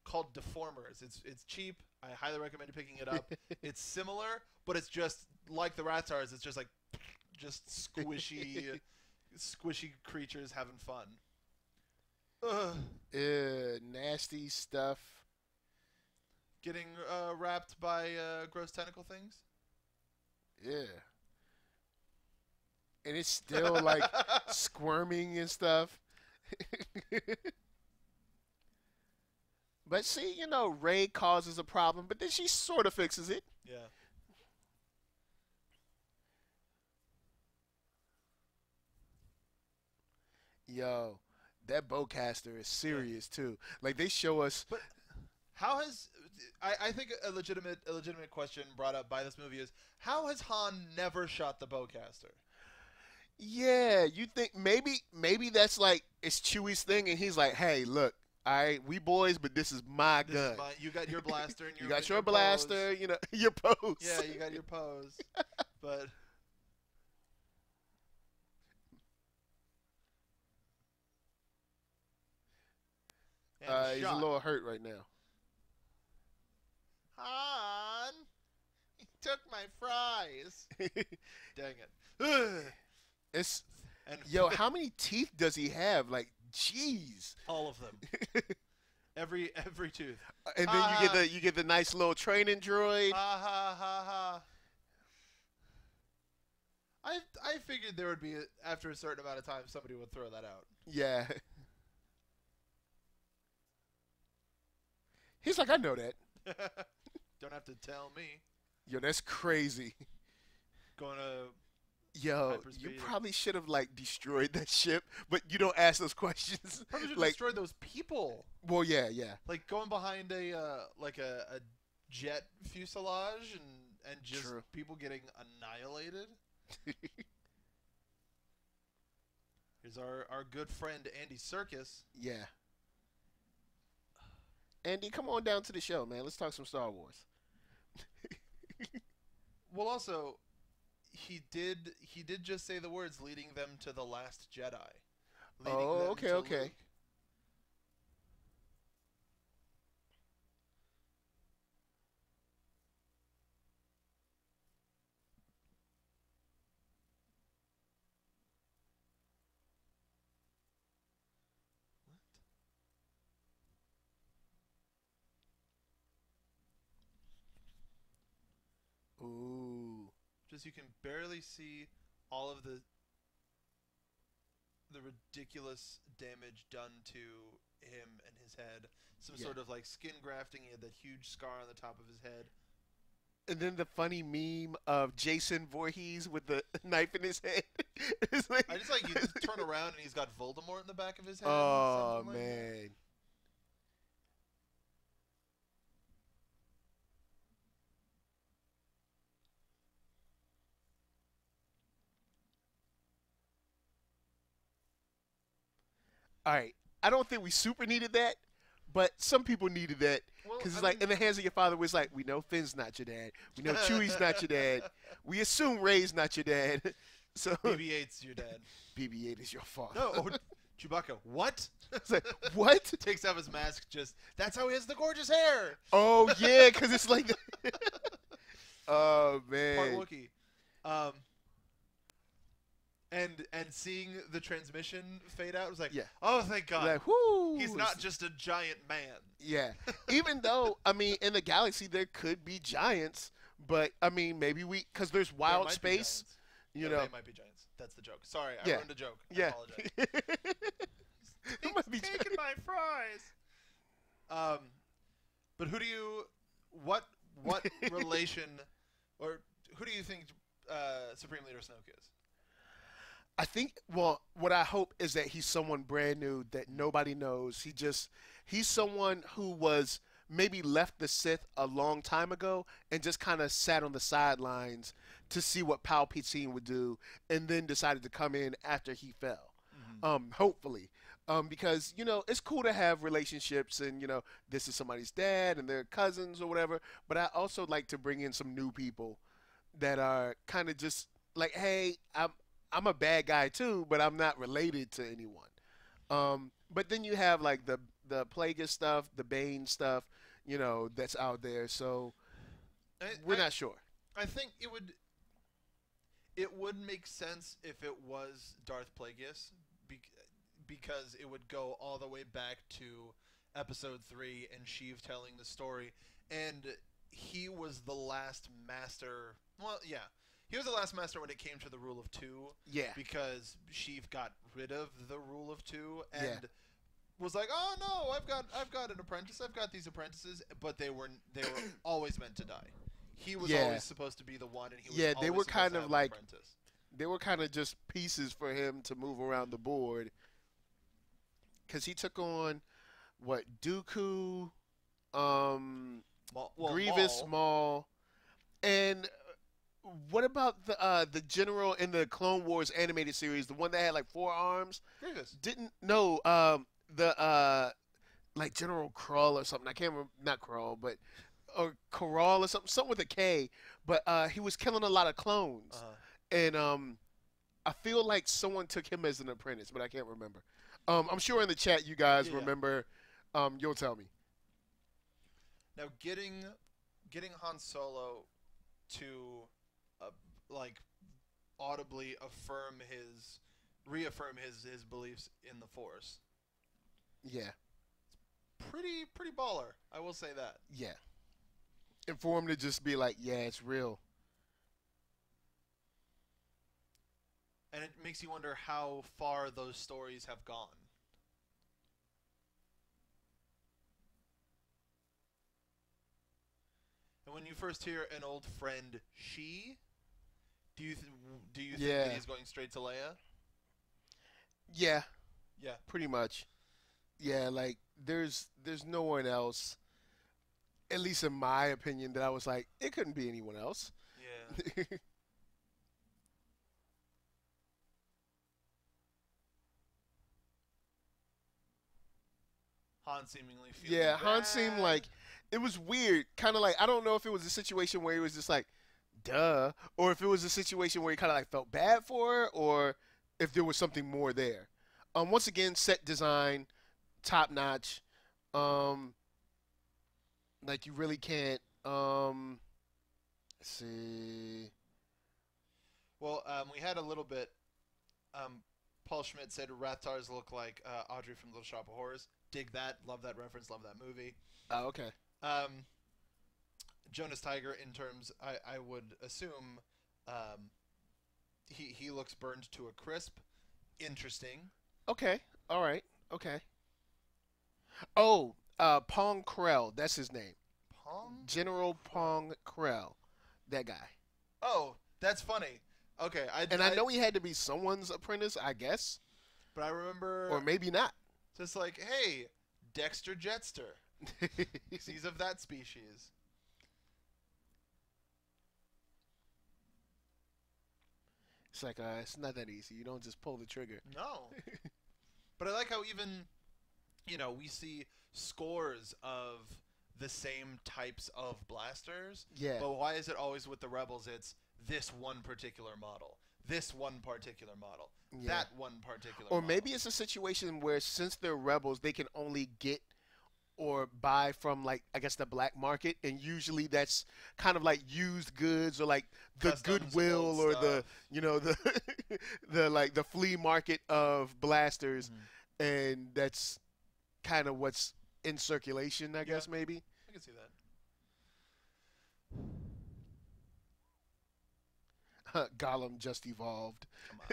Called Deformers. It's cheap. I highly recommend you picking it up. It's similar, but it's just like the Ratars. It's just like squishy, squishy creatures having fun. Nasty stuff. Getting wrapped by gross tentacle things. Yeah. And it's still like squirming and stuff. But see, you know, Rey causes a problem, but then she sort of fixes it. Yeah. Yo, that bowcaster is serious too. Like they show us. But how has I think a legitimate question brought up by this movie is how has Han never shot the bowcaster? Yeah, you think maybe that's like it's Chewie's thing, and he's like, hey, look. We boys, but this is my gun. You got your blaster and you got your blaster, pose. You know, your pose. Yeah, you got your pose. But he's a little hurt right now. Han, he took my fries. Dang it. Yo, how many teeth does he have? Like, jeez. All of them. every tooth. And then you get the nice little training droid. Ha ha ha ha. I figured there would be after a certain amount of time somebody would throw that out. Yeah. He's like, I know that. Don't have to tell me. Yo, that's crazy. Going to Yo, you probably should have like destroyed that ship, but you don't ask those questions. Probably should have like, destroyed those people. Well, yeah. Like going behind a jet fuselage and just True. People getting annihilated. Here's our good friend Andy Serkis. Yeah. Andy, come on down to the show, man. Let's talk some Star Wars. Well, also. He did just say the words, leading them to the last Jedi. Okay. Luke. What? Ooh. Just you can barely see all of the ridiculous damage done to him and his head. Some sort of like skin grafting. He had that huge scar on the top of his head. And then the funny meme of Jason Voorhees with the knife in his head. It's like I just like you just turn around and he's got Voldemort in the back of his head. Oh man. Like all right, I don't think we super needed that, but some people needed that because it's like in the hands of your father was like, we know Finn's not your dad, we know Chewie's not your dad, we assume Rey's not your dad, so BB-8's your dad. BB-8 is your father. No, Chewbacca. What? It's like what? Takes off his mask. That's how he has the gorgeous hair. Oh yeah, because it's like, oh man. Part Wookiee. And seeing the transmission fade out was like, oh, thank God. Like, whoo, he's not just a giant man. Yeah. Even though, I mean, in the galaxy there could be giants, but, I mean, maybe because there's wild space. You know. They might be giants. That's the joke. Sorry, I ruined a joke. I apologize. He's taking my fries. But what relation, or who do you think Supreme Leader Snoke is? I think, well, what I hope is that he's someone brand new that nobody knows. He's someone who was maybe left the Sith a long time ago and just kind of sat on the sidelines to see what Palpatine would do and then decided to come in after he fell, hopefully. Because, you know, it's cool to have relationships and, you know, this is somebody's dad and they're cousins or whatever, but I also like to bring in some new people that are kind of just like, hey, I'm a bad guy too, but I'm not related to anyone. But then you have like the Plagueis stuff, the Bane stuff, you know, that's out there. So we're not sure. I think it would make sense if it was Darth Plagueis, because it would go all the way back to Episode 3 and Sheev telling the story, and he was the last master. Well, yeah. He was the last master when it came to the rule of 2. Yeah. Because Sheev got rid of the rule of 2 and was like, "Oh no, I've got an apprentice. I've got these apprentices," but they were always meant to die. He was always supposed to be the one, and he was they were kind of like apprentice. They were kind of just pieces for him to move around the board, because he took on what, Dooku, Grievous, Maul, and what about the general in the Clone Wars animated series, the one that had like 4 arms? Grievous. Like General Krull or something. I can't remember, not Krull, but or Corral or something with a K. But he was killing a lot of clones, and I feel like someone took him as an apprentice, but I can't remember. I'm sure in the chat you guys remember. You'll tell me. Now, getting Han Solo to like audibly reaffirm his beliefs in the Force. Yeah. Pretty baller, I will say that. Yeah. And for him to just be like, yeah, it's real. And it makes you wonder how far those stories have gone. And when you first hear an old friend, she, do you think that he's going straight to Leia? Yeah. Yeah. Pretty much. Yeah, like there's no one else, at least in my opinion, that I was like, it couldn't be anyone else. Yeah. Han seemingly feeling bad. Han seemed like, it was weird. Kind of like, I don't know if it was a situation where he was just like, duh, or if it was a situation where he kind of like felt bad for her, or if there was something more there. Once again, set design, top notch. Like you really can't. Let's see. Well, we had a little bit. Paul Schmidt said Rathars look like Audrey from Little Shop of Horrors. Dig that. Love that reference. Love that movie. Oh, okay. Jonas Tiger, in terms, I would assume, he looks burned to a crisp. Interesting. Okay. All right. Okay. Oh, Pong Krell. That's his name. Pong? General Pong Krell. That guy. Oh, that's funny. Okay. I know he had to be someone's apprentice, I guess. But I remember... Or maybe not. Just like, hey, Dexter Jetster. He's of that species. It's like, it's not that easy. You don't just pull the trigger. No. But I like how even, we see scores of the same types of blasters. Yeah. But why is it always with the Rebels? It's this one particular model. This one particular model. Yeah. That one particular Or model. maybe it's a situation where since they're Rebels, they can only get or buy from, like, I guess the black market, and usually that's kind of like used goods or like the Customs, Goodwill or the the flea market of blasters, and that's kind of what's in circulation, I guess. Maybe I can see that. Gollum just evolved. Come on.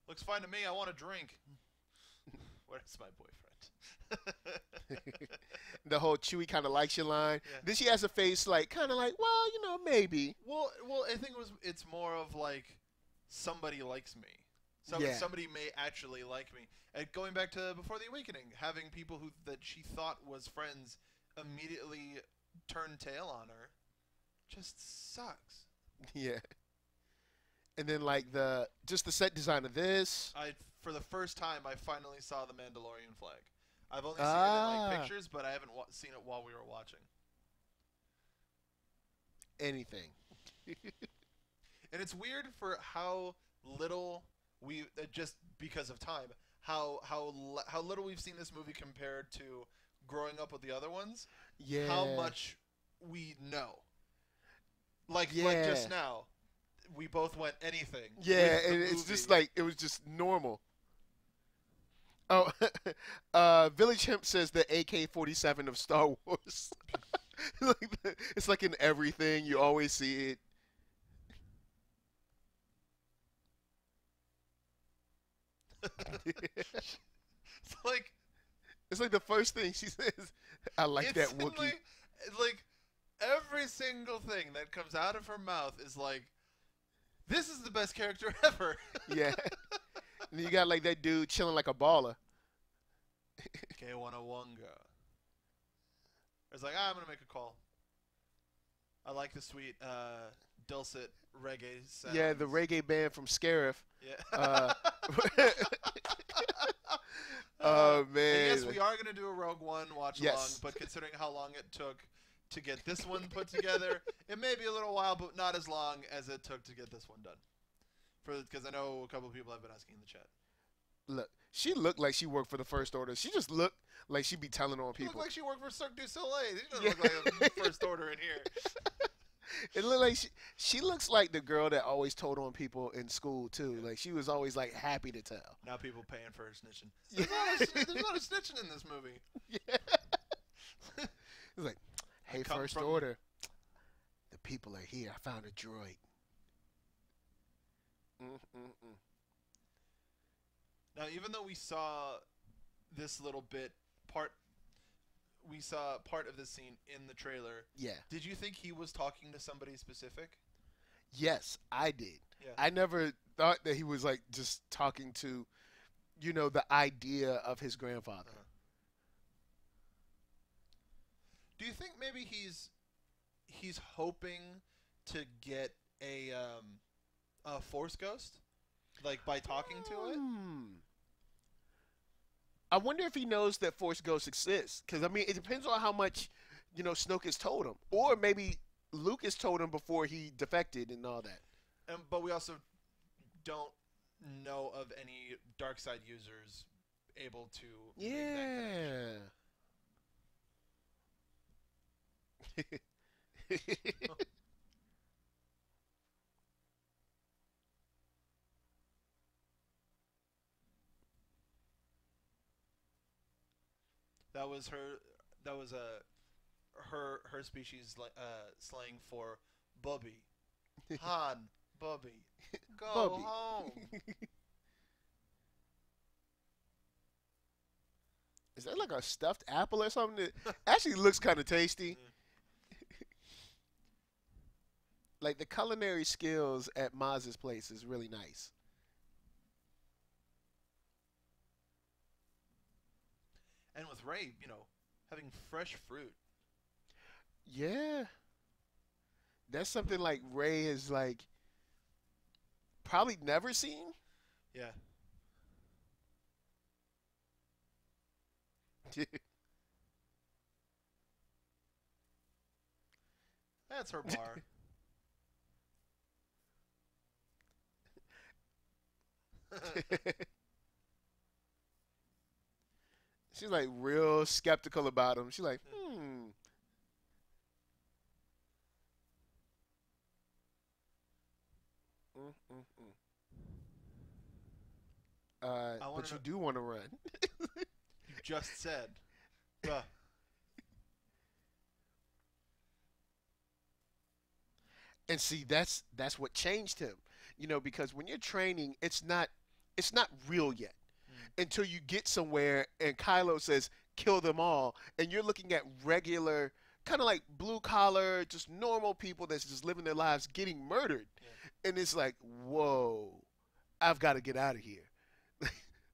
Looks fine to me. I want a drink. Where's my boyfriend? The whole Chewie kind of likes your line. Yeah. Then she has a face like, kind of like, well, maybe. Well, I think it's more of like, somebody likes me. Somebody may actually like me. And going back to Before the Awakening, having people that she thought was friends immediately turn tail on her just sucks. Yeah. And then like just the set design of this. For the first time, I finally saw the Mandalorian flag. I've only seen it in like pictures, but I haven't seen it while we were watching. Anything. And it's weird for how little we just because of time, how little we've seen this movie compared to growing up with the other ones. Yeah. How much we know. Like just now, we both went anything. Yeah, and it's just like it was just normal. Oh, Village Hemp says the AK-47 of Star Wars. It's like in everything. You always see it. It's like the first thing she says. I like that Wookiee. Like every single thing that comes out of her mouth is like, this is the best character ever. Yeah. And you got like that dude chilling like a baller. K101ga. It's like, I'm gonna make a call. I like the sweet dulcet reggae sounds. Yeah, the reggae band from Scarif. Yeah. Oh man. Yes, we are gonna do a Rogue One watch along, but considering how long it took to get this one put together, it may be a little while, but not as long as it took to get this one done. Because I know a couple of people have been asking in the chat. Look, she looked like she worked for the First Order. She just looked like she'd be telling on people. She looked like she worked for Cirque du Soleil. She doesn't look like a First Order in here. It looked like she looks like the girl that always told on people in school too. Like she was always like happy to tell. Now people paying for her snitching. There's not a snitching in this movie. Yeah. It's like, hey, First Order, the people are here. I found a droid. Now, even though we saw this little bit we saw part of this scene in the trailer. Yeah. Did you think he was talking to somebody specific? Yes, I did. Yeah. I never thought that he was like just talking to, the idea of his grandfather. Do you think maybe he's hoping to get a Force ghost, like by talking to it? I wonder if he knows that Force ghosts exist. Because, I mean, it depends on how much, Snoke has told him. Or maybe Luke has told him before he defected and all that. But we also don't know of any dark side users able to make that connection. That was her species slang for Bubby. Han, Bubby, go Bubby. home. Is that like a stuffed apple or something? That actually looks kind of tasty. Like the culinary skills at Maz's place is really nice. And with Rey, having fresh fruit. Yeah. That's something like Rey has like probably never seen. Yeah. That's her bar. She's like real skeptical about him. She's like, but you do want to run. You just said. And see, that's what changed him. Because when you're training, it's not real yet. Until you get somewhere and Kylo says, kill them all. And you're looking at regular, kind of like blue collar, just normal people that's just living their lives getting murdered. Yeah. And it's like, whoa, I've got to get out of here.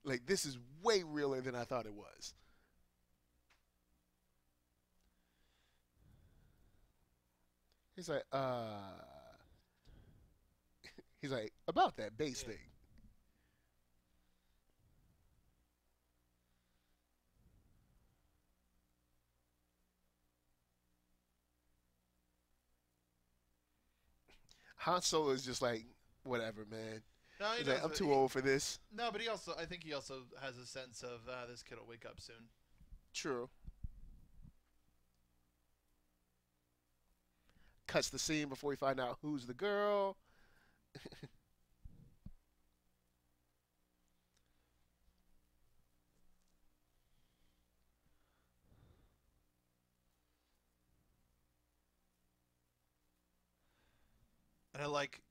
Like, this is way realer than I thought it was. He's like, about that base thing. Han Solo is just like, whatever, man. No, He's like, I'm too old for this. No, but I think he also has a sense of this kid will wake up soon. True. Cuts the scene before we find out who's the girl. And I like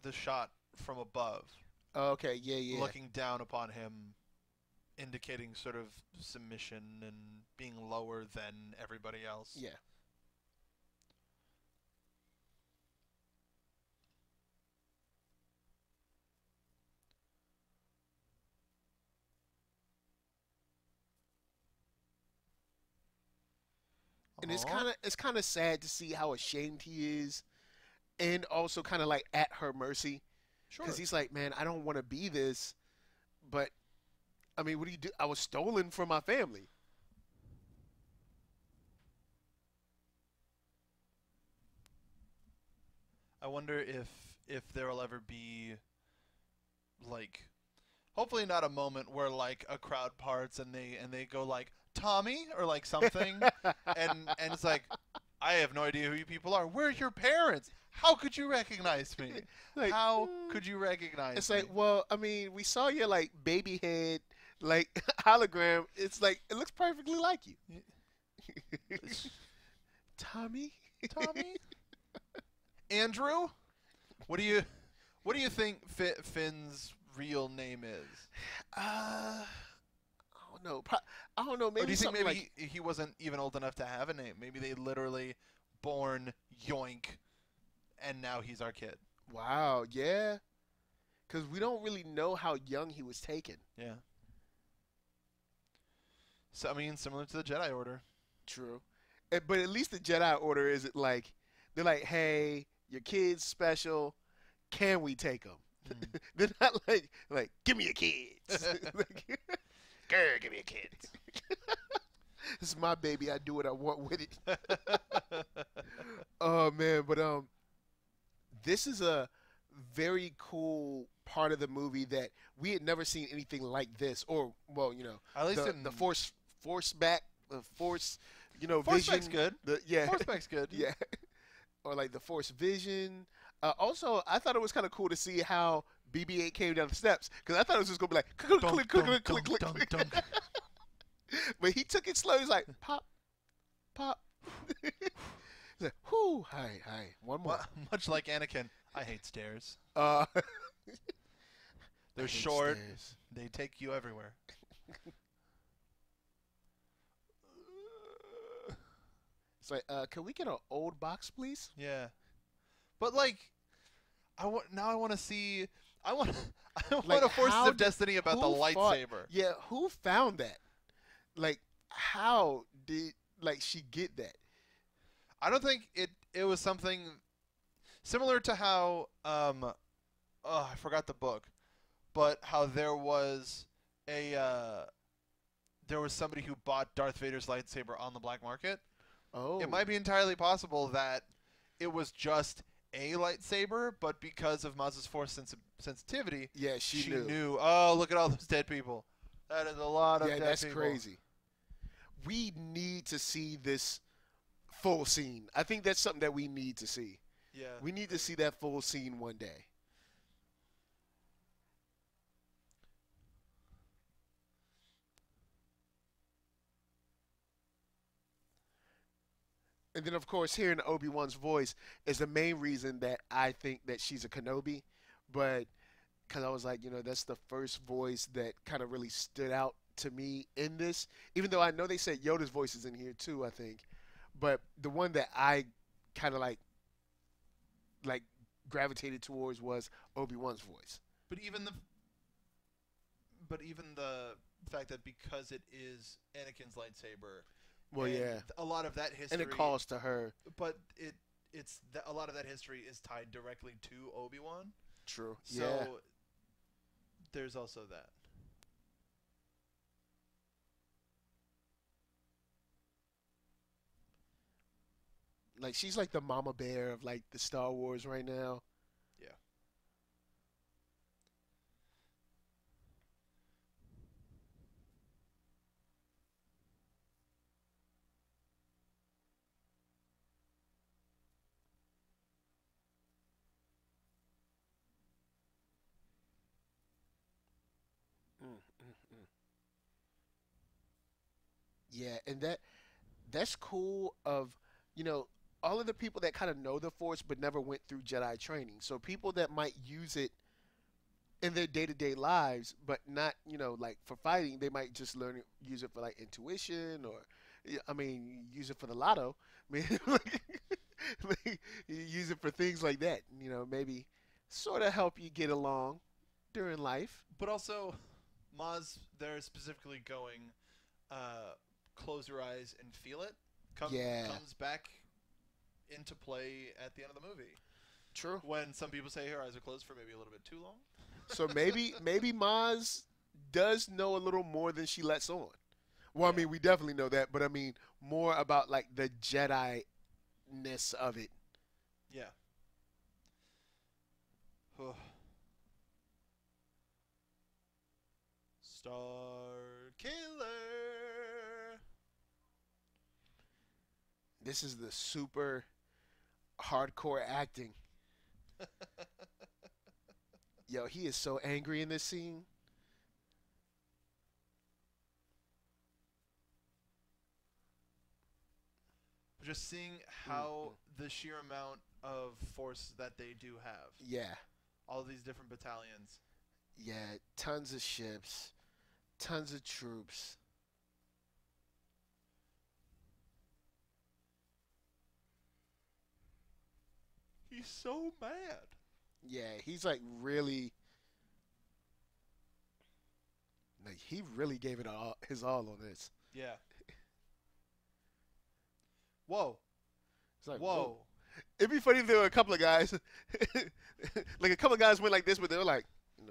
the shot from above. Okay, yeah. Looking down upon him, indicating sort of submission and being lower than everybody else. Yeah. And it's kind of sad to see how ashamed he is, and also kind of like at her mercy. Sure. Because he's like, man, I don't want to be this, but I mean, what do you do? I was stolen from my family. I wonder if there will ever be, like, hopefully not a moment where like a crowd parts and they go like, Tommy, or like something, and it's like, I have no idea who you people are. Where are your parents? How could you recognize me? Like, how could you recognize me? It's like, well, I mean, we saw your like baby head, like hologram. It's like it looks perfectly like you. Tommy. Andrew, what do you think Finn's real name is? I don't know. I don't know. Maybe or do you think maybe like he wasn't even old enough to have a name? Maybe they literally born yoink, and now he's our kid. Wow, yeah. Because we don't really know how young he was taken. Yeah. So I mean, similar to the Jedi Order. True. But at least the Jedi Order isn't like, they're like, hey, your kid's special. Can we take them? Mm. They're not like, give me your kids. Like, girl, give me your kids. This is my baby. I do what I want with it. Oh, man. But this is a very cool part of the movie that we had never seen anything like this. Or, well, you know, at least the force back, the force, you know, force vision. Back's good. Force Back's good. Yeah. Or like the force vision. Also, I thought it was kind of cool to see how BB-8 came down the steps, because I thought it was just going to be like, click, click, click, click, click. But he took it slow. He's like, pop, pop. He's like, whoo, hi, one more. Much like Anakin, I hate stairs. They're short. Stairs. They take you everywhere. It's like, can we get an old box, please? Yeah. But like, I want to see. I want a Forces of Destiny about the lightsaber. Yeah, who found that? Like, how did she get that? I don't think it was something similar to how I forgot the book, but how there was somebody who bought Darth Vader's lightsaber on the black market. Oh. It might be entirely possible that it was just a lightsaber, but because of Maz's force sensitivity, yeah, she knew. Oh, look at all those dead people. That is a lot of dead people. Yeah, that's crazy. We need to see this full scene. I think that's something that we need to see. Yeah. We need to see that full scene one day. And then, of course, hearing Obi-Wan's voice is the main reason that I think that she's a Kenobi. But because I was like, you know, that's the first voice that kind of really stood out to me in this. Even though I know they said Yoda's voice is in here too, I think. But the one that I kind of like gravitated towards was Obi-Wan's voice. But even the fact that because it is Anakin's lightsaber. Well, yeah. A lot of that history. And it calls to her. But a lot of that history is tied directly to Obi-Wan. True. So yeah. There's also that. Like, she's like the mama bear of like the Star Wars right now. Yeah, and that's cool of, all of the people that kind of know the Force but never went through Jedi training. So people that might use it in their day-to-day lives, but not, like for fighting, they might just use it for like intuition or, use it for the lotto. I mean, like, use it for things like that. Maybe sort of help you get along during life. But also, Maz, they're specifically going, close your eyes and feel it. Comes back into play at the end of the movie. True. When some people say her eyes are closed for maybe a little bit too long. So maybe Maz does know a little more than she lets on. Well, Yeah. we definitely know that, but more about like the Jedi-ness of it. Yeah. Starkiller. This is the super hardcore acting. Yo, he is so angry in this scene. Just seeing how the sheer amount of force that they do have. Yeah. All these different battalions. Yeah, tons of ships, tons of troops. He's so mad. Yeah, he's like really, like he really gave it his all on this. Yeah. Whoa. It's like, Whoa. It'd be funny if there were a couple of guys, like a couple of guys went like this, but they were like,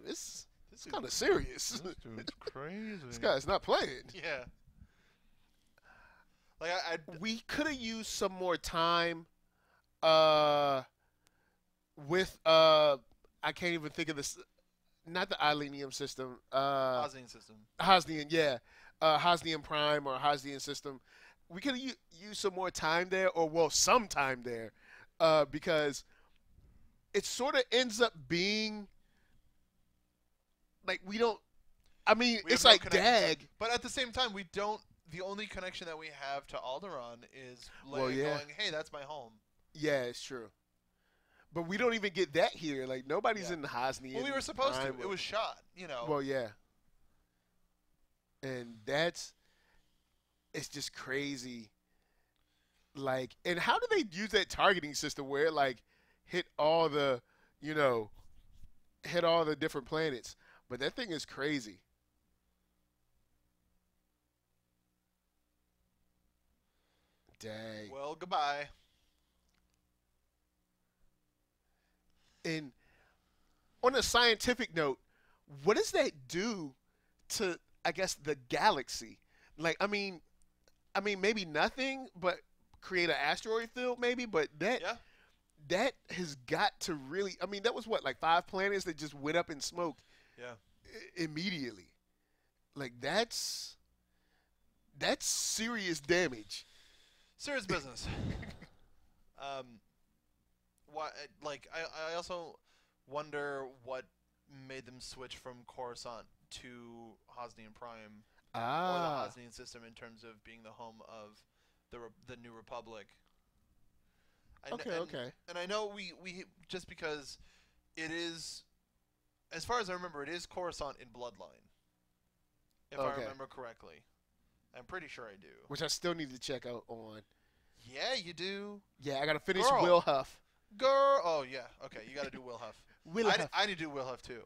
this is kind of serious. This dude's crazy. This guy's not playing. Yeah. Like we could have used some more time, with I can't even think of this. Not the Ilenium system. Hosnian system. Hosnian, yeah. Hosnian Prime or Hosnian system. We could have used some more time there, or some time there, because it sort of ends up being like we don't. It's like Dag, but at the same time, we don't. The only connection that we have to Alderaan is Leia going, "Hey, that's my home." Yeah, it's true. But we don't even get that here. Like nobody's in the Hosnian. Well, we were supposed to. It was shot, Well, yeah. And it's just crazy. Like, and how do they use that targeting system where it like hit all the different planets? But that thing is crazy. Dang. Well, goodbye. And on a scientific note, what does that do to, I guess, the galaxy? Like, maybe nothing, but create an asteroid field, maybe. But that has got to really. That was what, like 5 planets that just went up in smoke. Yeah. Immediately. Like that's serious damage. Serious business. Why? Like, I also wonder what made them switch from Coruscant to Hosnian Prime or the Hosnian system in terms of being the home of the New Republic. Okay. And I know we just because it is, as far as I remember, it is Coruscant in Bloodline. If I remember correctly. I'm pretty sure I do. Which I still need to check out on. Yeah, you do. Yeah, I got to finish Girl. Will Huff. Girl. Oh, yeah. Okay, you got to do Will Huff. Huff. I need to do Will Huff, too.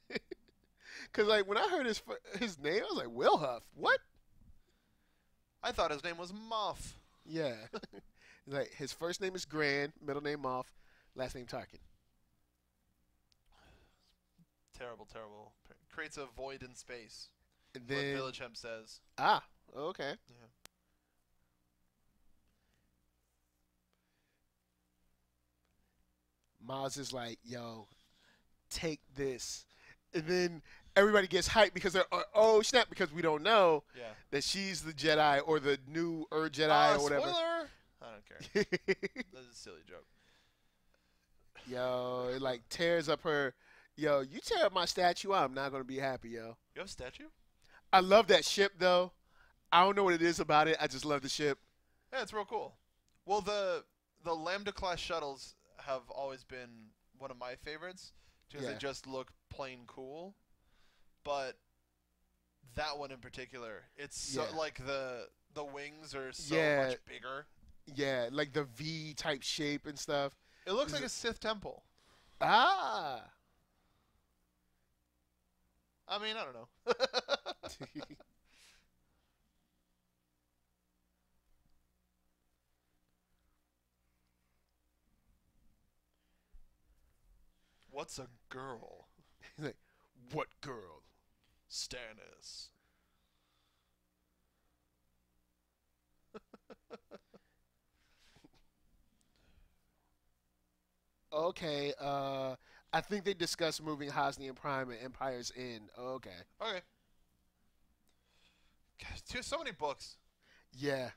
Because, like, when I heard his name, I was like, Will Huff? What? I thought his name was Moff. Yeah. Like, his first name is Grand, middle name Moff, last name Tarkin. Terrible, terrible. Creates a void in space. And then, what Village Hemp says. Okay. Yeah. Maz is like, yo, take this. And then everybody gets hyped because they're, oh, snap, because we don't know that she's the Jedi or the new Jedi or whatever. Spoiler! I don't care. That's a silly joke. Yo, it like tears up her. Yo, you tear up my statue, I'm not going to be happy, yo. You have a statue? I love that ship, though. I don't know what it is about it. I just love the ship. Yeah, it's real cool. Well, the Lambda class shuttles have always been one of my favorites because they just look plain cool. But that one in particular, it's so like the wings are so much bigger. Yeah, like the V type shape and stuff. It looks like a Sith temple. Ah. I mean, I don't know. What's a girl? He's like, what girl? Stannis. Okay, I think they discussed moving Hosnian Prime and Empire's End. Okay. Okay. Gosh, so many books. Yeah.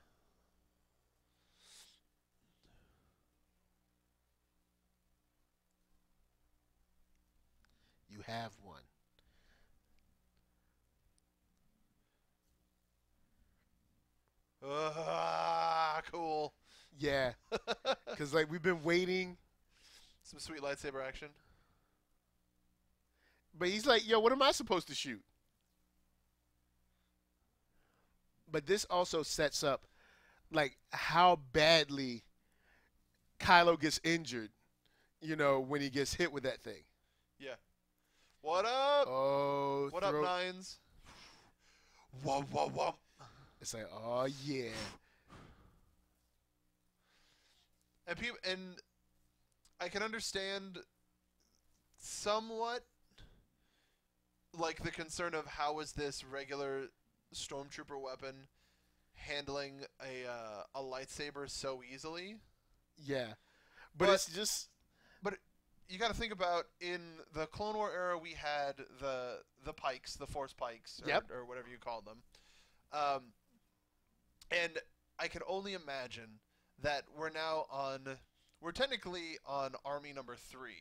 You have one. Cool. Yeah. Because, like, we've been waiting. Some sweet lightsaber action. But he's like, yo, what am I supposed to shoot? But this also sets up, like, how badly Kylo gets injured, you know, when he gets hit with that thing. Yeah. What up? Oh, what up, Nines? Whoa, whoa, whoa. It's like, oh, yeah. And I can understand somewhat, like, the concern of how is this regular stormtrooper weapon handling a lightsaber so easily. Yeah. But it's just... But you got to think about, in the Clone War era, we had the pikes, the Force pikes, or whatever you call them. And I can only imagine that we're technically on Army number 3.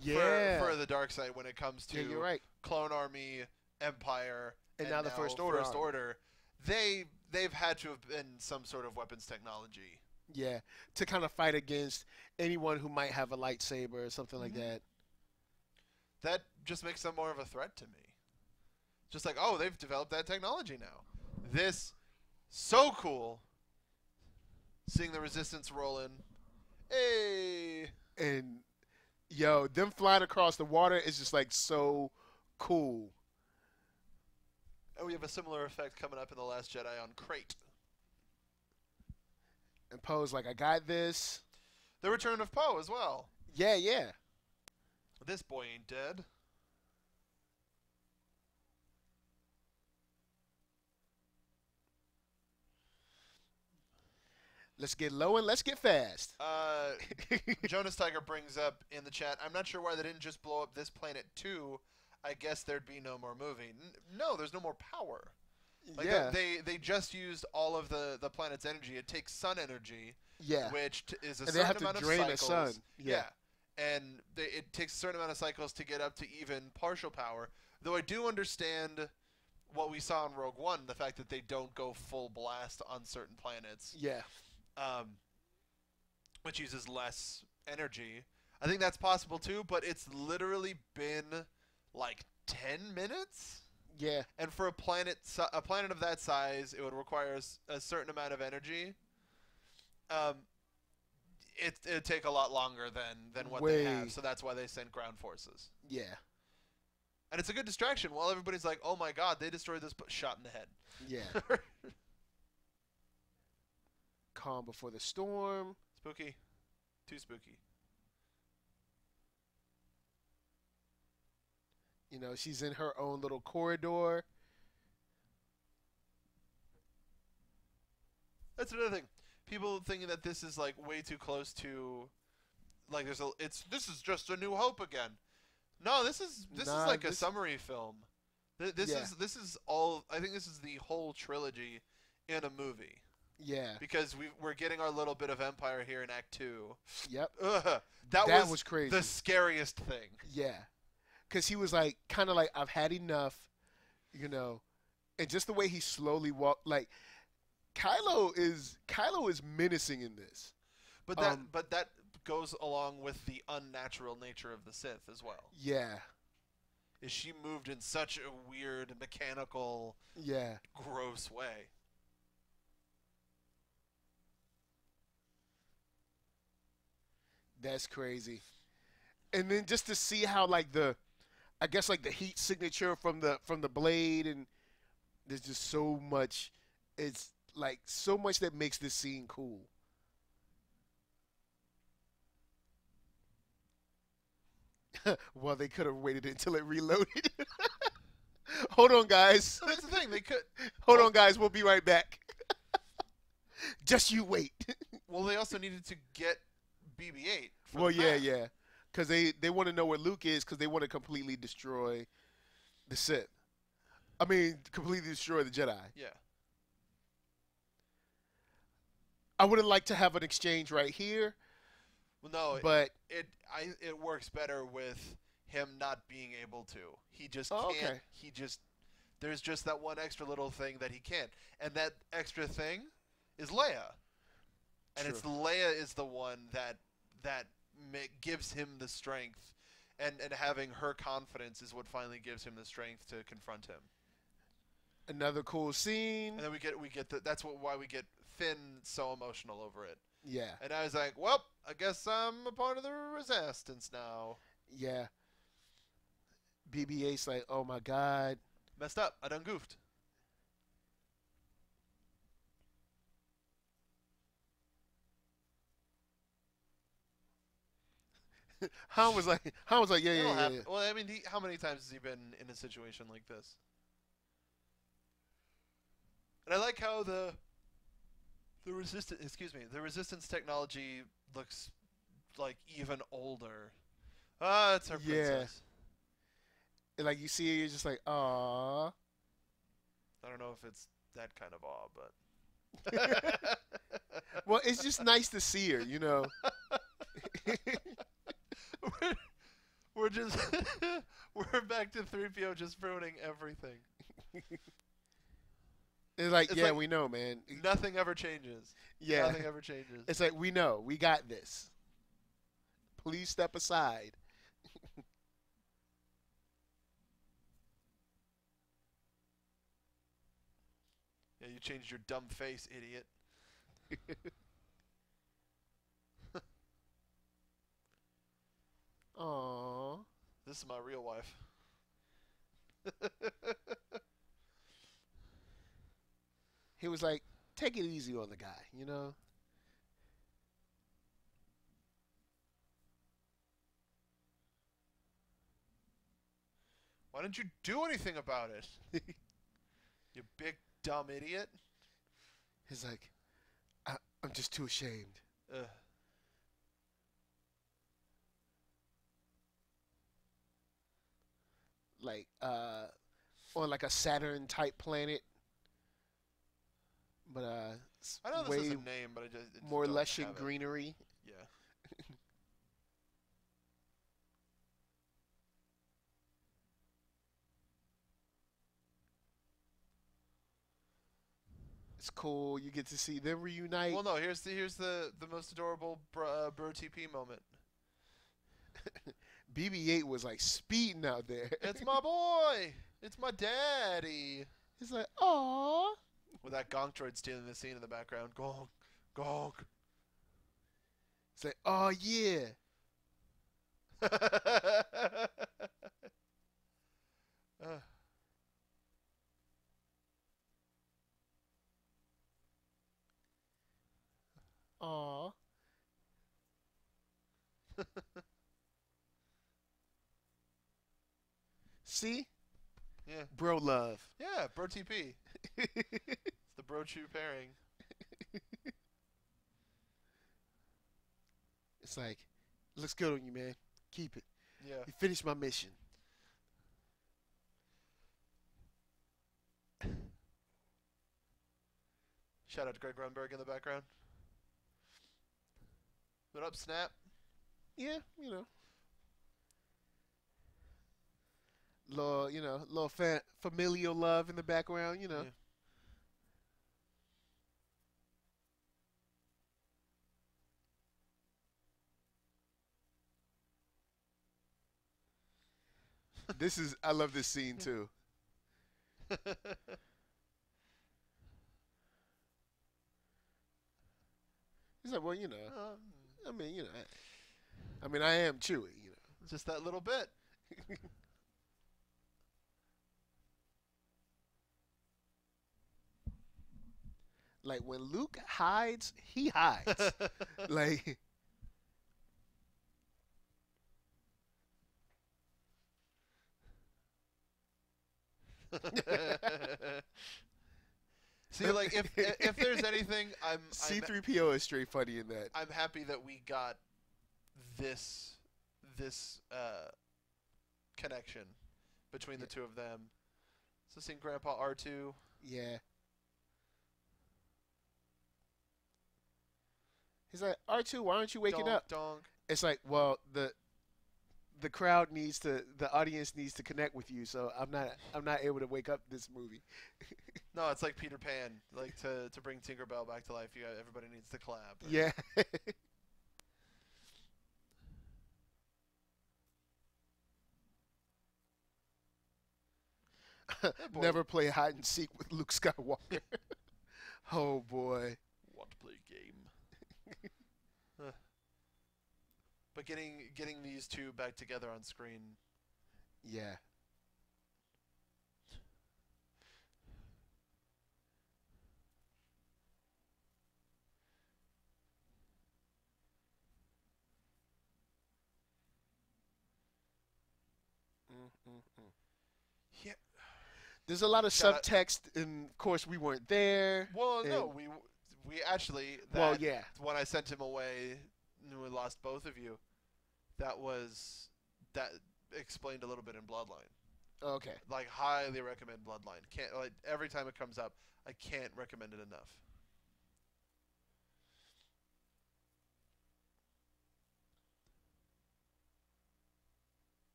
Yeah. For the dark side when it comes to you're right. Clone Army, Empire, and now the First Order. They've had to have been some sort of weapons technology. Yeah, to kind of fight against anyone who might have a lightsaber or something like that. That just makes them more of a threat to me. Just like, oh, they've developed that technology now. This, so cool. Seeing the Resistance roll in. Hey! And, yo, them flying across the water is just, like, so cool. And we have a similar effect coming up in The Last Jedi on Crate. And Poe's like, I got this. The return of Poe as well. Yeah, yeah. This boy ain't dead. Let's get low and let's get fast. Jonas Tiger brings up in the chat, I'm not sure why they didn't just blow up this planet too. I guess there'd be no more movie. No, there's no more power. Like they just used all of the planet's energy. It takes sun energy, which is a certain amount of cycles. The sun. Yeah. And it takes a certain amount of cycles to get up to even partial power. Though I do understand what we saw in Rogue One, the fact that they don't go full blast on certain planets. Yeah. Which uses less energy. I think that's possible too, but it's literally been like 10 minutes. Yeah. And for a planet of that size, it would require a certain amount of energy. It'd take a lot longer than what they have, so that's why they send ground forces. Yeah. And it's a good distraction while everybody's like, oh my god, they destroyed this, but shot in the head. Yeah. Calm before the storm. Spooky. Too spooky. You know, she's in her own little corridor. That's another thing. People thinking that this is like way too close to, like this is just A New Hope again. No, this is like a summary film. This is all. I think this is the whole trilogy in a movie. Yeah. Because we're getting our little bit of Empire here in Act 2. Yep. That was crazy. The scariest thing. Yeah. Because he was like, kind of like, I've had enough, you know, And just the way he slowly walked, like Kylo is menacing in this. But that goes along with the unnatural nature of the Sith as well. Yeah. Is she moved in such a weird, mechanical, gross way. That's crazy. And then just to see how like the heat signature from the blade, and there's just so much. It's like so much that makes this scene cool. Well, they could have waited until it reloaded. Hold on, guys. That's the thing. They could. Hold on, guys. We'll be right back. Just you wait. Well, they also needed to get BB-8. Well, yeah. Because they want to know where Luke is, because they want to completely destroy the Sith. I mean, completely destroy the Jedi. Yeah. I would have liked to have an exchange right here. Well, no, but it works better with him not being able to. He just can't. Okay. There's just that one extra little thing that he can't, and that extra thing is Leia, and True. it's Leia is the one that gives him the strength, and having her confidence is what finally gives him the strength to confront him. Another cool scene. And then we get why we get Finn so emotional over it. Yeah. And I was like, well, I guess I'm a part of the resistance now. Yeah. BB-8's like, oh my God. Messed up. I done goofed. Han was like, yeah. Well, I mean, how many times has he been in a situation like this? And I like how the resistance technology looks like even older. Ah, it's our princess. And like you see it, you're just like, aww. I don't know if it's that kind of awe, but well, it's just nice to see her, you know. we're just we're back to 3PO just ruining everything. It's like, we know, man. Nothing ever changes. Yeah. Nothing ever changes. It's like, we know. We got this. Please step aside. Yeah, you changed your dumb face, idiot. Aww. This is my real wife. He was like, take it easy on the guy, you know? Why didn't you do anything about it? You big dumb idiot. He's like, I'm just too ashamed. Like, on like a Saturn type planet. But I know this is a name, but it just more lush and greenery. Yeah. It's cool. You get to see them reunite. Well, no. Here's the most adorable bro TP moment. BB-8 was like speeding out there. It's my boy. It's my daddy. He's like, aww. With that gonk droid stealing the scene in the background. Gonk. Gonk. It's like, oh, yeah. Aw. See? Yeah. Bro love. Yeah, bro TP. It's the bro chew pairing. It's like, looks good on you, man. Keep it. Yeah. You finished my mission. Shout out to Greg Grunberg in the background. What up, Snap? Yeah, you know. little, little familial love in the background, Yeah. I love this scene too. He's like, well, I mean, I am Chewie, Just that little bit. Like when Luke hides, he hides. Like. See, like if there's anything, C-3PO is straight funny in that. I'm happy that we got this connection between the two of them. So seeing Grandpa R2. Yeah. He's like, R2, why aren't you waking up? Donk. It's like, well, the crowd the audience needs to connect with you, so I'm not able to wake up this movie. No, it's like Peter Pan, like to bring Tinkerbell back to life. Everybody needs to clap. Yeah. Never play hide and seek with Luke Skywalker. Oh boy. Want to play a game? But getting these two back together on screen. Yeah. Yeah. There's a lot of subtext, and of course we weren't there. Well, no, we actually. Well, yeah. When I sent him away, we lost both of you. That explained a little bit in Bloodline. Okay. Like, highly recommend Bloodline. Can't every time it comes up, I can't recommend it enough.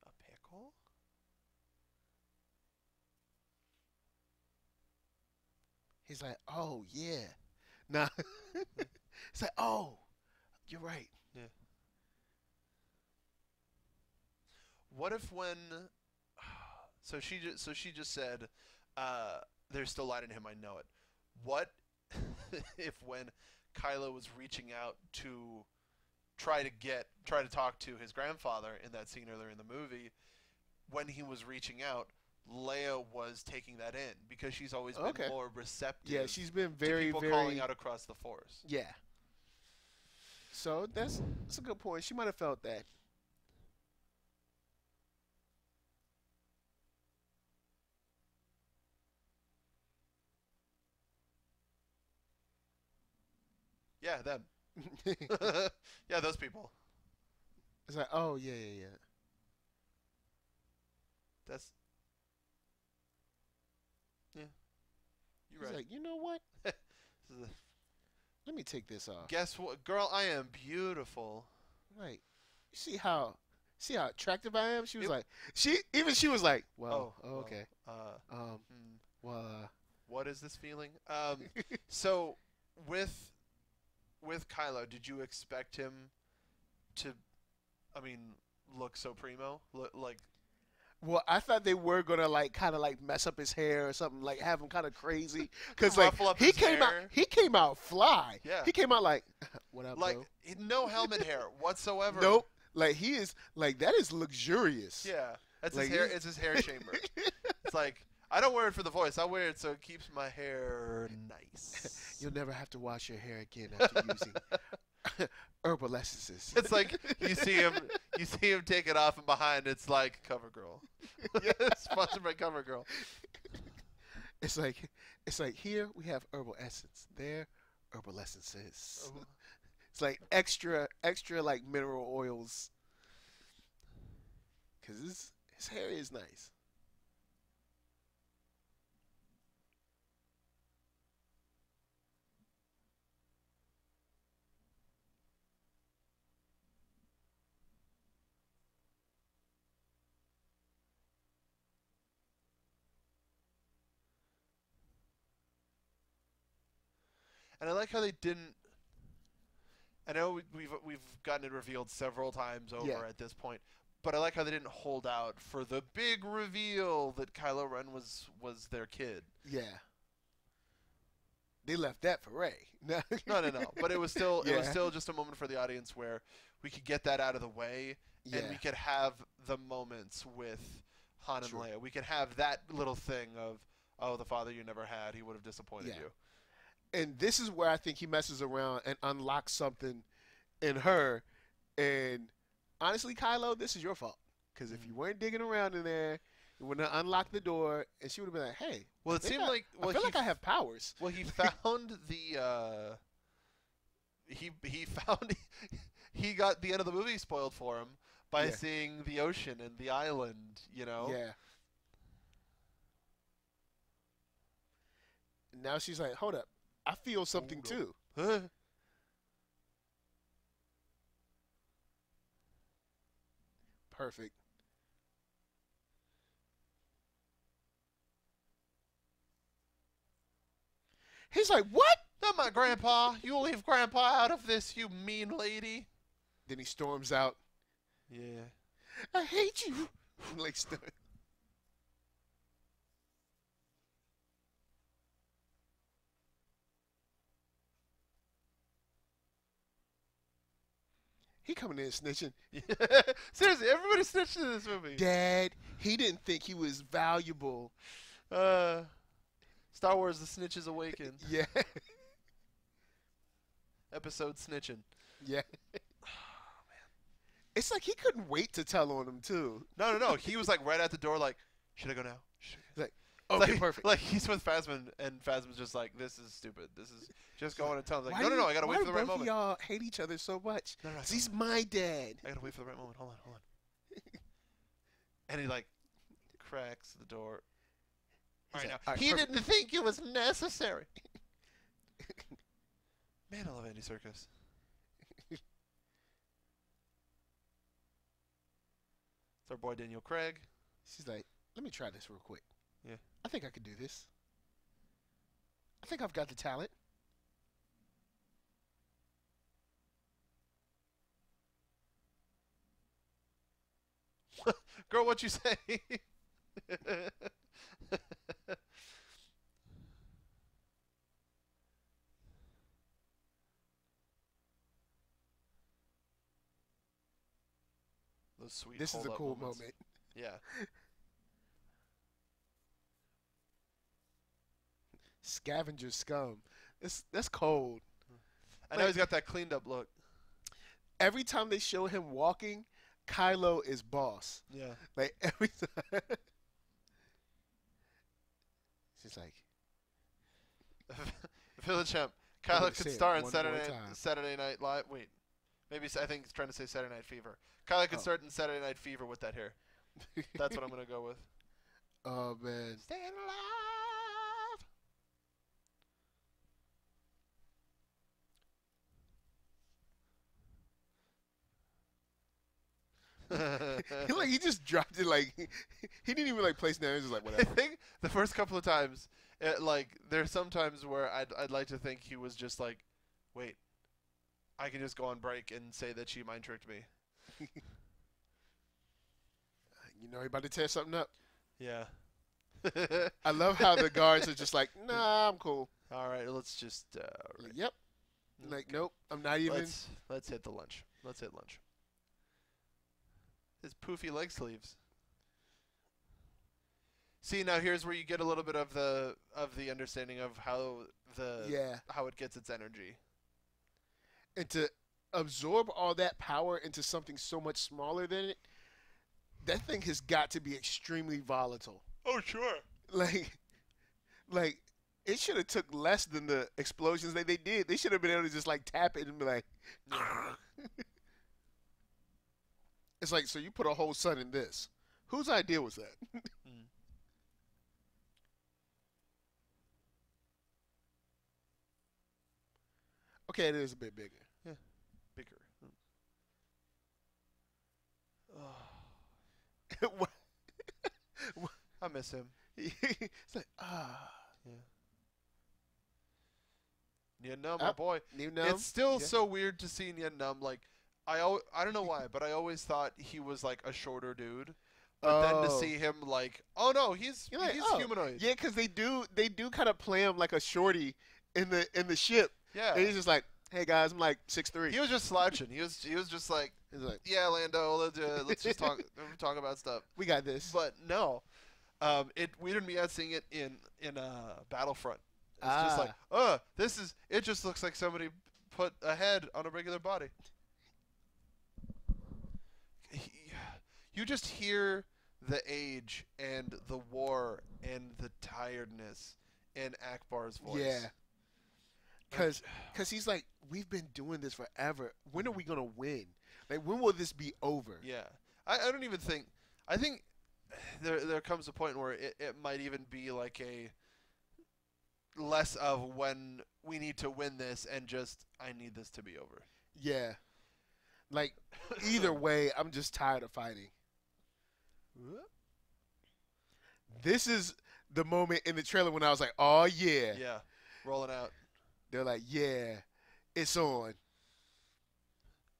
A pickle? He's like, oh yeah. Nah. It's like, oh, you're right. Yeah. What if when? So she just said, "There's still light in him. I know it." What if when Kylo was reaching out to try to talk to his grandfather in that scene earlier in the movie, when he was reaching out, Leia was taking that in because she's always been more receptive. Yeah, she's been very, to people calling out across the Force. Yeah. So that's a good point. She might have felt that. Yeah, them. Yeah, those people. It's like, oh yeah, yeah, yeah. That's. Yeah. You're He's right. like, you know what? Let me take this off. Guess what, girl? I am beautiful. Like, you see how attractive I am? She was like, she was like, well, okay. What is this feeling? So with Kylo, did you expect him to, look so primo? Like. Well, I thought they were gonna kind of mess up his hair or something, like have him kind of crazy, because like he came out fly. Yeah. He came out like, what up, like bro? No helmet hair whatsoever. Nope. Like he is like that is luxurious. Yeah, that's like, his hair. It's his hair chamber. It's like I don't wear it for the voice. I wear it so it keeps my hair nice. You'll never have to wash your hair again after using herbal essences. It's like you see him take it off, and behind it's like CoverGirl. Sponsored by CoverGirl. It's like here we have herbal essence. There, herbal essences. Oh. It's like extra like mineral oils. Cause his hair is nice. And I like how they didn't. I know we've gotten it revealed several times over at this point, but I like how they didn't hold out for the big reveal that Kylo Ren was their kid. Yeah. They left that for Rey. No. But it was still just a moment for the audience where we could get that out of the way, and we could have the moments with Han and Leia. We could have that little thing of, oh, the father you never had, he would have disappointed you. And this is where I think he messes around and unlocks something in her. And honestly, Kylo, this is your fault. Because if you weren't digging around in there, you wouldn't have unlocked the door, and she would have been like, hey. Well, it seemed like... I feel like I have powers. Well, he found the... He got the end of the movie spoiled for him by seeing the ocean and the island, you know? Yeah. Now she's like, hold up. I feel something too. Huh? Perfect. He's like, what? Not my grandpa. You'll leave grandpa out of this, you mean lady. Then he storms out. Yeah. I hate you. Like, he coming in snitching. Seriously, everybody snitched in this movie. Dad, he didn't think he was valuable. Star Wars: The Snitches Awaken. Yeah. Episode snitching. Yeah. It's like he couldn't wait to tell on him too. No. He was like right at the door, like, should I go now? Like, okay, like, perfect. Like he's with Phasma, and Phasma's just like, this is stupid. This is just going and telling him, like, no, I gotta wait for the right moment. Why do y'all hate each other so much? No, he's my dad. I gotta wait for the right moment. Hold on. And he like cracks the door. All right, now. He didn't think it was necessary. Man, I love Andy Serkis. It's our boy Daniel Craig. She's like, let me try this real quick. Yeah. I think I could do this. I think I've got the talent. Girl, what you say? Those sweet. This is a cool moments. moment. Yeah. Scavenger scum. That's cold. I know he's got that cleaned up look. Every time they show him walking, Kylo is boss. Yeah. Like every time. She's like, Village Champ. Kylo could star in Saturday Night Live. Wait. Maybe I think he's trying to say Saturday Night Fever. Kylo could start in Saturday Night Fever with that hair. That's what I'm going to go with. Oh, man. Staying alive. Like he just dropped it. Like he didn't even like place down. He was just like, whatever. I think the first couple of times, there's some times where I'd like to think he was just like, wait, I can just go on break and say that she mind tricked me. You know, he about to tear something up. Yeah. I love how the guards are just like, nah, I'm cool. All right, let's just. Yep. Like, nope, I'm not even. Let's hit the lunch. Let's hit lunch. His poofy leg sleeves. See, now here's where you get a little bit of the understanding of how how it gets its energy. And to absorb all that power into something so much smaller than it, that thing has got to be extremely volatile. Oh, sure. Like it should have took less than the explosions that they did. They should have been able to just like tap it and be like, it's like, so you put a whole sun in this. Whose idea was that? Okay, it is a bit bigger. Yeah, bigger. Oh. I miss him. It's like, Yeah. Nien Nunb, my boy. It's still so weird to see Nien Nunb. Like, I don't know why, but I always thought he was like a shorter dude. But then to see him like, oh no, he's humanoid. Yeah, because they do kind of play him like a shorty in the ship. Yeah. And he's just like, hey guys, I'm like 6'3". He was just slouching. He was just like, yeah, Lando, let's just talk about stuff. We got this. But no, it weirded me out seeing it in Battlefront. It's just like, it just looks like somebody put a head on a regular body. You just hear the age and the war and the tiredness in Akbar's voice. Yeah. Because he's like, we've been doing this forever. When are we going to win? Like, when will this be over? Yeah. I don't even think... I think there comes a point where it might even be like a... less of when we need to win this and just, I need this to be over. Yeah. Like, either way, I'm just tired of fighting. This is the moment in the trailer when I was like, oh, yeah. Yeah. Rolling out. They're like, yeah, it's on.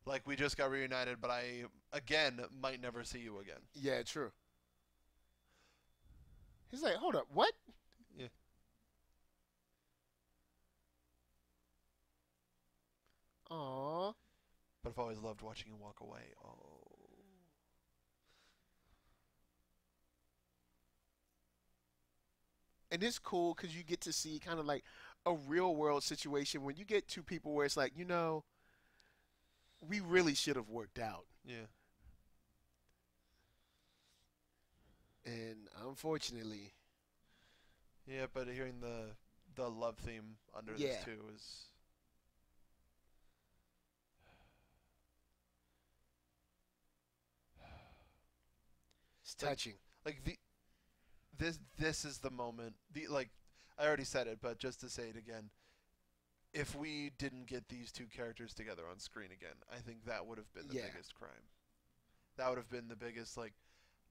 Like, we just got reunited, but I, again, might never see you again. Yeah, true. He's like, hold up, what? Yeah. Aww. But I've always loved watching you walk away. Oh. And it's cool because you get to see kind of like a real world situation when you get two people where it's like, you know, we really should have worked out. Yeah. And unfortunately. Yeah, but hearing the love theme under this too is. It's touching. Like this is the moment. I already said it, but just to say it again, if we didn't get these two characters together on screen again, I think that would have been the biggest crime. That would have been the biggest, like,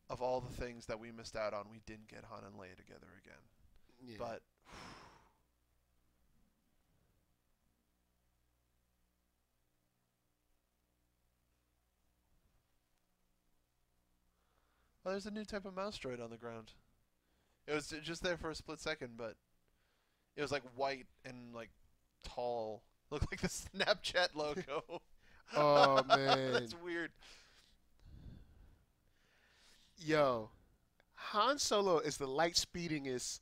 of all the things that we missed out on, we didn't get Han and Leia together again. Yeah. But well, there's a new type of mouse droid on the ground. It was just there for a split second, but it was like white and like tall. Looked like the Snapchat logo. Oh man, that's weird. Yo, Han Solo is the light speedingest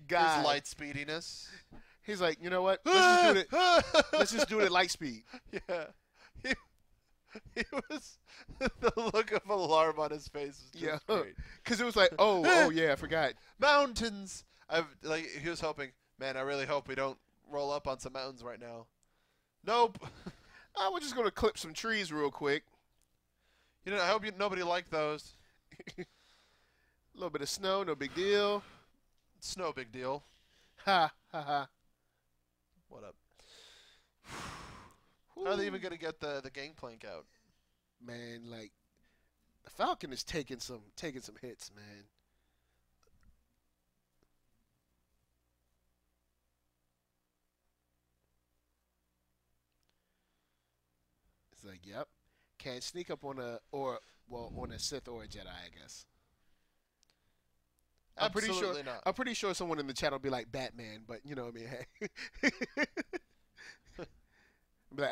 guy. His light speediness. He's like, you know what? Let's just do it at light speed. Yeah. He was the look of alarm on his face was just great. Because it was like, oh yeah, I forgot. Mountains. He was hoping, man, I really hope we don't roll up on some mountains right now. Nope. We're just gonna clip some trees real quick. You know, I hope nobody liked those. A little bit of snow, no big deal. Snow, big deal. Ha ha ha. What up? How are they even gonna get the gangplank out? Man, like the Falcon is taking some hits, man. It's like, yep, can't sneak up on a Sith or a Jedi, I guess. Absolutely not. I'm pretty sure someone in the chat will be like Batman, but you know what I mean. Hey. Be like,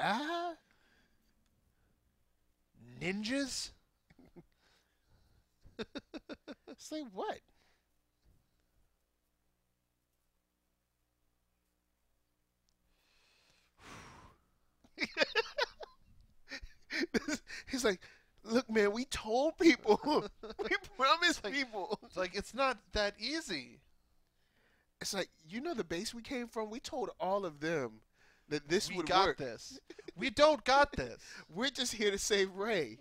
ninjas? It's like, what? He's like, look, man, we told people. We promised people. It's like, it's not that easy. It's like, you know the base we came from? We told all of them that this would work. We got this. We don't got this. We're just here to save Rey.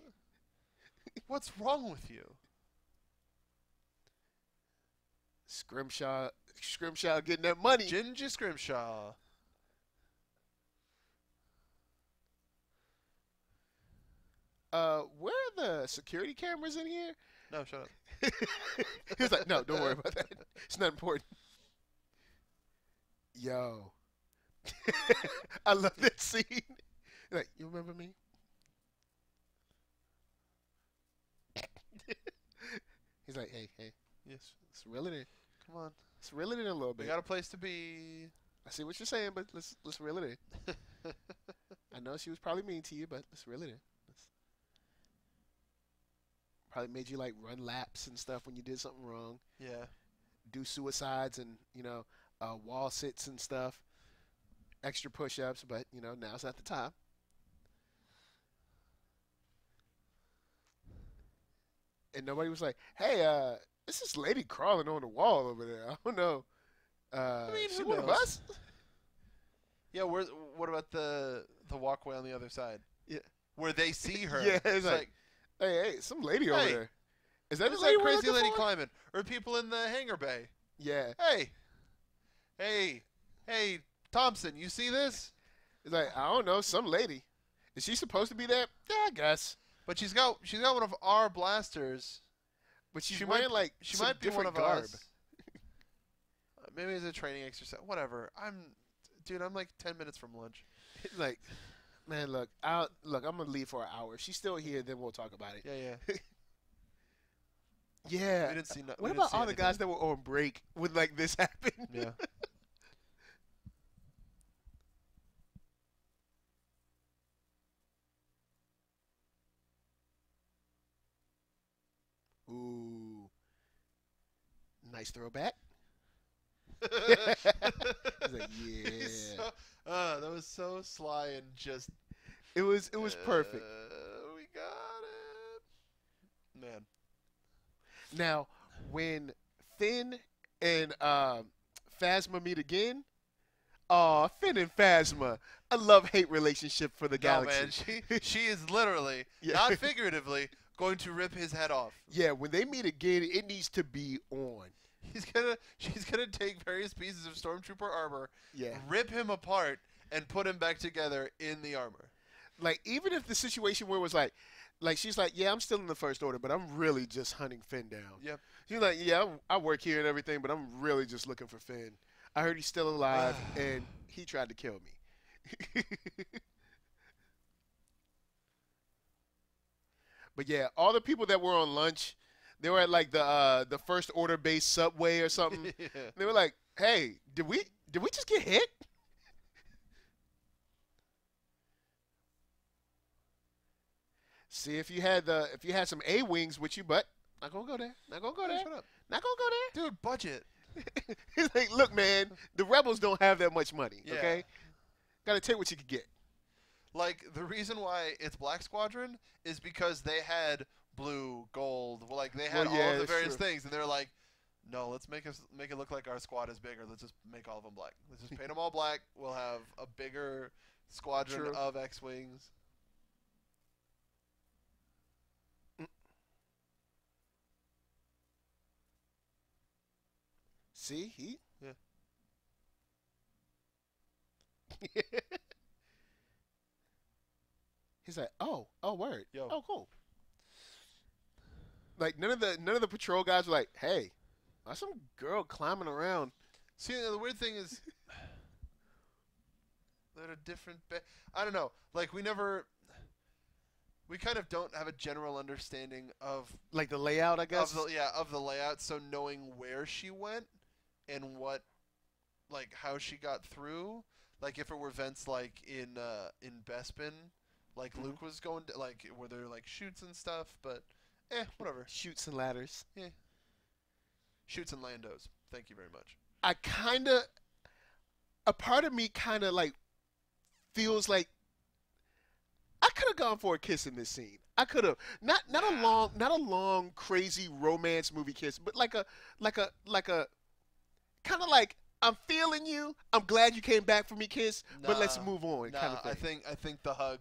What's wrong with you? Scrimshaw getting that money. Ginger Scrimshaw. Where are the security cameras in here? No, shut up. He was like, no, don't worry about that. It's not important. Yo. I love that scene. Like, you remember me? He's like, hey, Yes. let's reel it in. Come on. Let's reel it in a little bit. We got a place to be. I see what you're saying, but let's reel it in. I know she was probably mean to you, but let's reel it in. Probably made you like run laps and stuff when you did something wrong. Yeah. Do suicides and wall sits and stuff. Extra push-ups, but now's not the time. And nobody was like, "Hey, this is lady crawling on the wall over there. I don't know. I mean, she who one of knows? us?" Yeah. What about the walkway on the other side? Yeah. Where they see her. Yeah, it's like, hey, some lady over there. Is that There's the lady that we're crazy looking lady for? climbing, or people in the hangar bay. Yeah. Hey, Thompson, you see this? It's like, I don't know, some lady. Is she supposed to be there? Yeah, I guess. But she's got one of our blasters. But she's She wearing might- like She some might be one different of garb. us. Maybe it's a training exercise. Whatever. I'm like 10 minutes from lunch. It's like, man, look, I'm gonna leave for an hour. If she's still here, then we'll talk about it. Yeah. Yeah. We didn't see. What about all the guys that were on break when like this happened? Yeah. Ooh. Nice throwback. He's like, yeah. That was so sly and just. It was perfect. We got it, man. Now, when Finn and Phasma meet again, Finn and Phasma, a love-hate relationship for the galaxy. No, man, she is literally, not figuratively, going to rip his head off. Yeah, when they meet again, it needs to be on. She's gonna take various pieces of Stormtrooper armor, Yeah. rip him apart, and put him back together in the armor. Like, even if the situation where it was like she's like, yeah, I'm still in the First Order, but I'm really just hunting Finn down. Yep. She's like, yeah, I work here and everything, but I'm really just looking for Finn. I heard he's still alive, and he tried to kill me. But yeah, all the people that were on lunch, they were at like the First Order base subway or something. Yeah. They were like, hey, did we just get hit? See, if you had some A-wings with you, but not gonna go there. Not gonna go there. Shut up. Not gonna go there. Dude, budget. He's like, look, man, the rebels don't have that much money. Yeah. Okay, gotta take what you can get. Like, the reason why it's Black Squadron is because they had blue, gold, like they had all of the various things, and they're like, no, let's make it look like our squad is bigger. Let's just make all of them black. Let's just paint them all black. We'll have a bigger squadron of X-wings. See, Yeah. He's like, oh, word. Yo. Oh, cool. Like none of the patrol guys were like, hey, there's some girl climbing around. See, the weird thing is, they're a different. I don't know. Like we kind of don't have a general understanding of Like the layout, I guess. of the layout. So knowing where she went and what, like how she got through, like if it were vents like in Bespin, like Luke was going to, like where there like chutes and stuff, but whatever. Chutes and ladders. Yeah. Chutes and Landos. Thank you very much. A part of me kind of like feels like I could have gone for a kiss in this scene. I could have not a long crazy romance movie kiss, but like a kind of like I'm feeling you. I'm glad you came back for me kiss, but let's move on kind of thing. I think the hug,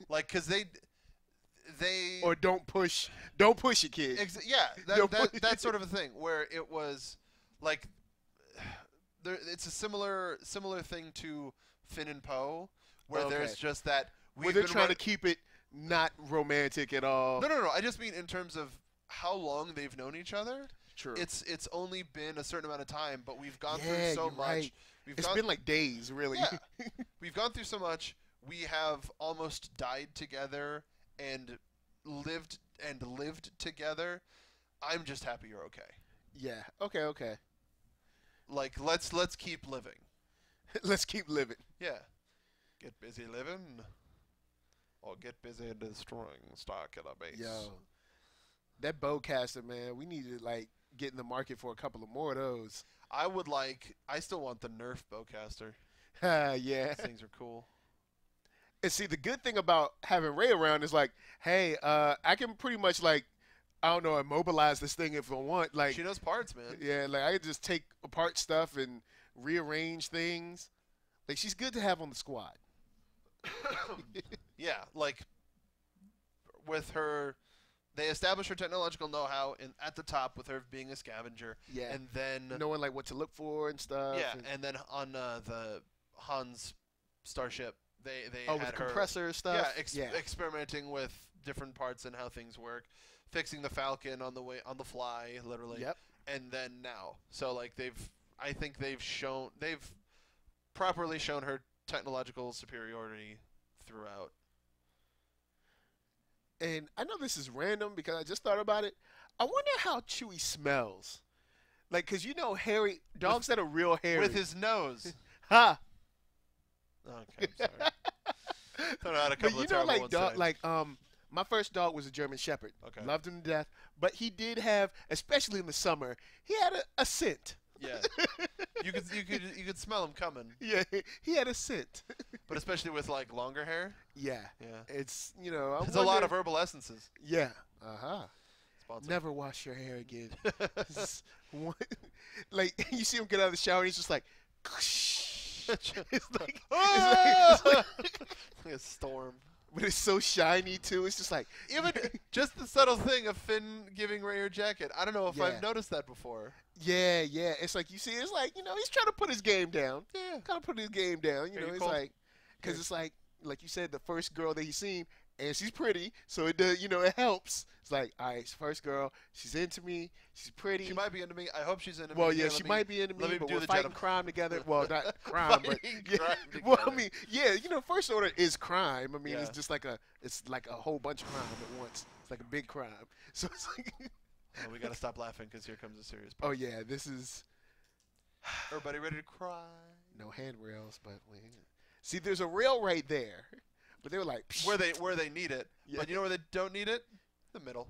like, cause they or don't push it, kid. That sort of a thing where it was like it's a similar thing to Finn and Poe, where there's just that where they're trying to keep it not romantic at all. No. I just mean in terms of how long they've known each other. True. It's only been a certain amount of time, but we've gone through so much. Right. It's been like days, really. Yeah. We've gone through so much. We have almost died together and lived together. I'm just happy you're okay. Yeah. Okay. Like let's keep living. Let's keep living. Yeah. Get busy living, or get busy destroying Starkiller Base. Yo, that bowcaster, man. We need to like get in the market for a couple of more of those. I still want the Nerf bowcaster. Yeah. These things are cool. And see, the good thing about having Rey around is like, hey, I can pretty much like, I don't know, immobilize this thing if I want. Like, she knows parts, man. Yeah, like I could just take apart stuff and rearrange things. Like, she's good to have on the squad. Yeah, like with her, they establish her technological know-how at the top with her being a scavenger. Yeah, and then knowing like what to look for and stuff. Yeah, and then on the Han's starship, they had with her compressor stuff. Yeah, experimenting with different parts and how things work, fixing the Falcon on the fly, literally. Yep. And then now, so like I think they've properly shown her technological superiority throughout. And I know this is random because I just thought about it. I wonder how Chewie smells. Like, because you know dogs that are real hairy. With his nose. Ha! Okay, I'm sorry. Thought I had a couple but of terrible like ones my first dog was a German Shepherd. Okay. Loved him to death. But he did have, especially in the summer, he had a scent. Yeah. You could smell him coming. Yeah, he had a scent. But especially with like longer hair. Yeah. Yeah. It's there's a lot of herbal essences. Yeah. Uh-huh. Sponsored. Never wash your hair again. Like you see him get out of the shower and he's just like it's like a storm. But it's so shiny too. It's just like even just the subtle thing of Finn giving Rey her jacket. I don't know if I've noticed that before. Yeah. It's like you see. It's like he's trying to put his game down. Yeah, kind of put his game down. You know, it's cool. like because it's like you said, the first girl that he's seen, and she's pretty, so it does. It helps. It's like, all right, first girl, she's into me. She's pretty. She might be into me. I hope she's into me. Well, yeah, she might be into me, but we're fighting crime together. Well, not crime, but crime well, I mean, yeah, First Order is crime. I mean, Yeah. it's just like a whole bunch of crime at once. It's like a big crime. So it's like, we gotta stop laughing because here comes a serious part. oh yeah, this is Everybody ready to cry? no handrails, but see, there's a rail right there, but they were like Where they need it, Yeah. but you know where they don't need it? The middle.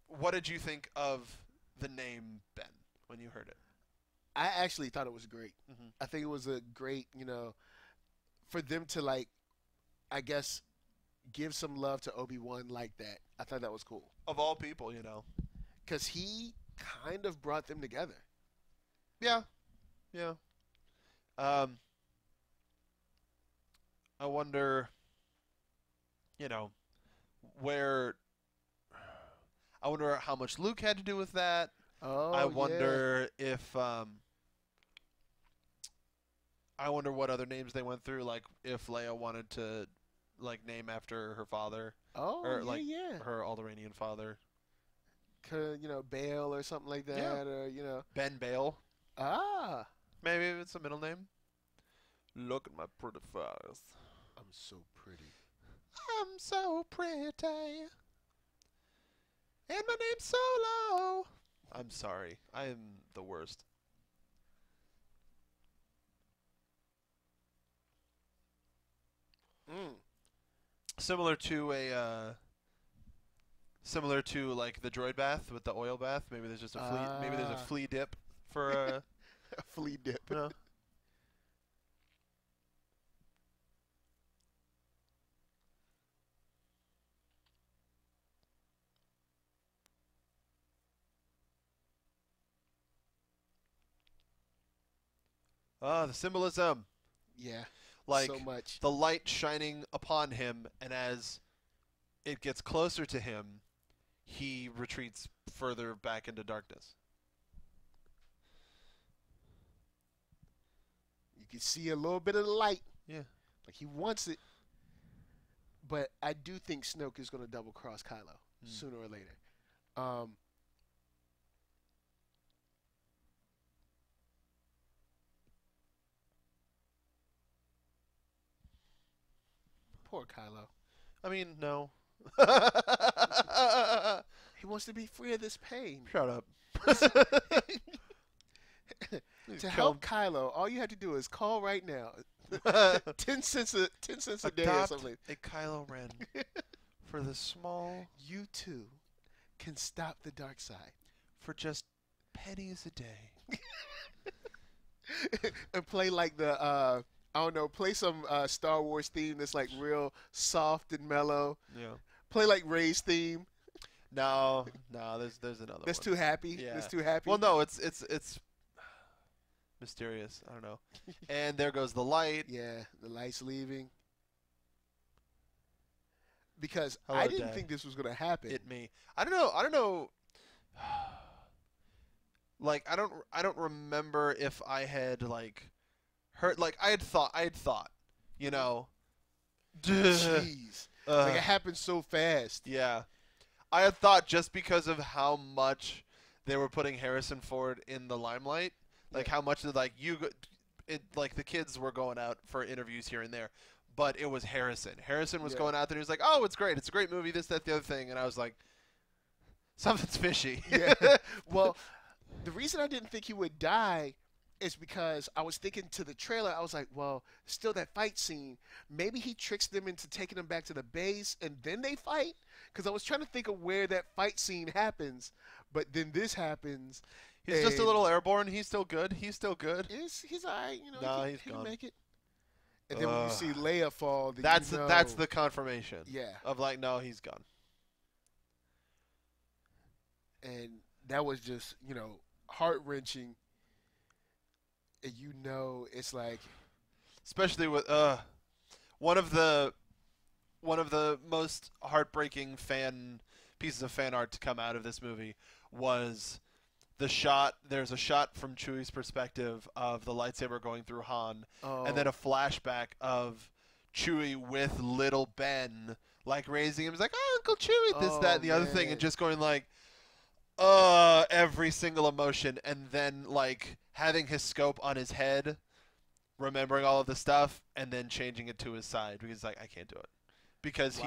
What did you think of the name Ben when you heard it? I actually thought it was great. Mhm. I think it was a great, for them to like, I guess, give some love to Obi-Wan like that. I thought that was cool. Of all people, Because he kind of brought them together. Yeah. I wonder, where. I wonder how much Luke had to do with that. Oh, I wonder if. I wonder what other names they went through, like if Leia wanted to, like, name after her father. Oh, or, yeah, like, yeah. her Alderaanian father. Bale or something like that, Yeah. or, Ben Bale. Ah. Maybe it's a middle name. Look at my pretty face. I'm so pretty. I'm so pretty. And my name's Solo. I'm sorry. I am the worst. Similar to like the droid bath with the oil bath. Maybe there's just a flea. Maybe there's a flea dip for A flea dip. yeah. The symbolism. Yeah. Like so much. the light shining upon him, and as it gets closer to him, he retreats further back into darkness. You can see a little bit of the light. Yeah. Like he wants it. But I do think Snoke is going to double cross Kylo sooner or later. Poor Kylo. I mean, no. He wants to be free of this pain. Shut up. To help Kylo, all you have to do is call right now. 10 cents a day or something. A Kylo Ren for the small. You too can stop the dark side for just pennies a day. And play like the I don't know, play some Star Wars theme that's like real soft and mellow. Yeah. Play like Rey's theme. No, there's another That's one. too happy. Yeah. That's too happy. Well, no, it's mysterious. I don't know. And there goes the light. Yeah, the light's leaving. Because Hello, I didn't Dad. think this was going to happen. I don't know. Like I don't remember if I had like heard like I had thought, you know. Jeez. Like it happened so fast. Yeah. I had thought just because of how much they were putting Harrison Ford in the limelight, like how much like like the kids were going out for interviews here and there, but it was Harrison. Harrison was going out there. He was like, "Oh, it's great. It's a great movie. This, that, the other thing." And I was like, "Something's fishy." Yeah. Well, the reason I didn't think he would die is because I was thinking to the trailer. I was like, well, still that fight scene. Maybe he tricks them into taking them back to the base and then they fight. Because I was trying to think of where that fight scene happens, but then this happens. He's just a little airborne. He's still good. He's all right. You know, no, he he's can gone. make it. And then when you see Leia fall, then that's you know, that's the confirmation. Yeah. Of like, no, he's gone. And that was just, you know, heart-wrenching. And you know, it's like, especially with one of the most heartbreaking pieces of fan art to come out of this movie was the shot. There's a shot from Chewie's perspective of the lightsaber going through Han, and then a flashback of Chewie with little Ben, like raising him. He's like, "Oh, Uncle Chewie," this, that, and the other thing, and just going like, every single emotion, and then like having his scope on his head, remembering all of the stuff, and then changing it to his side because like I can't do it because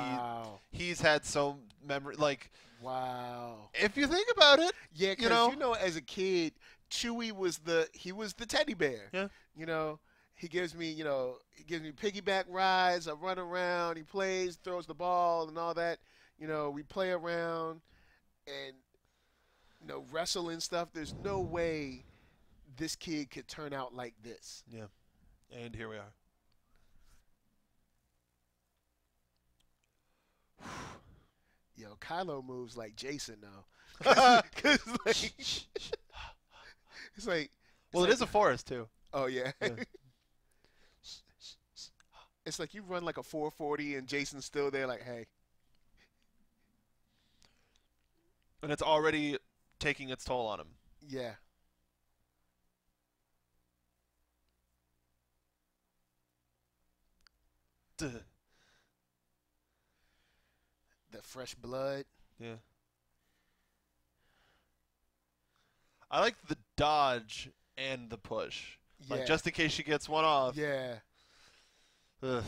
he's had so memory like if you think about it, yeah, because you know as a kid Chewie was the teddy bear. Yeah, you know. He gives me piggyback rides. I run around. He plays, throws the ball, and all that. You know, we play around and wrestle and stuff. There's no way this kid could turn out like this. Yeah, and here we are. Yo, Kylo moves like Jason now. Cause like, it's like. Well, it is a forest too. Oh yeah. It's like you run like a 440 and Jason's still there like, hey. And it's already taking its toll on him. Yeah. Duh. The fresh blood. Yeah. I like the dodge and the push. Yeah. Like just in case she gets one off. Yeah. Ugh.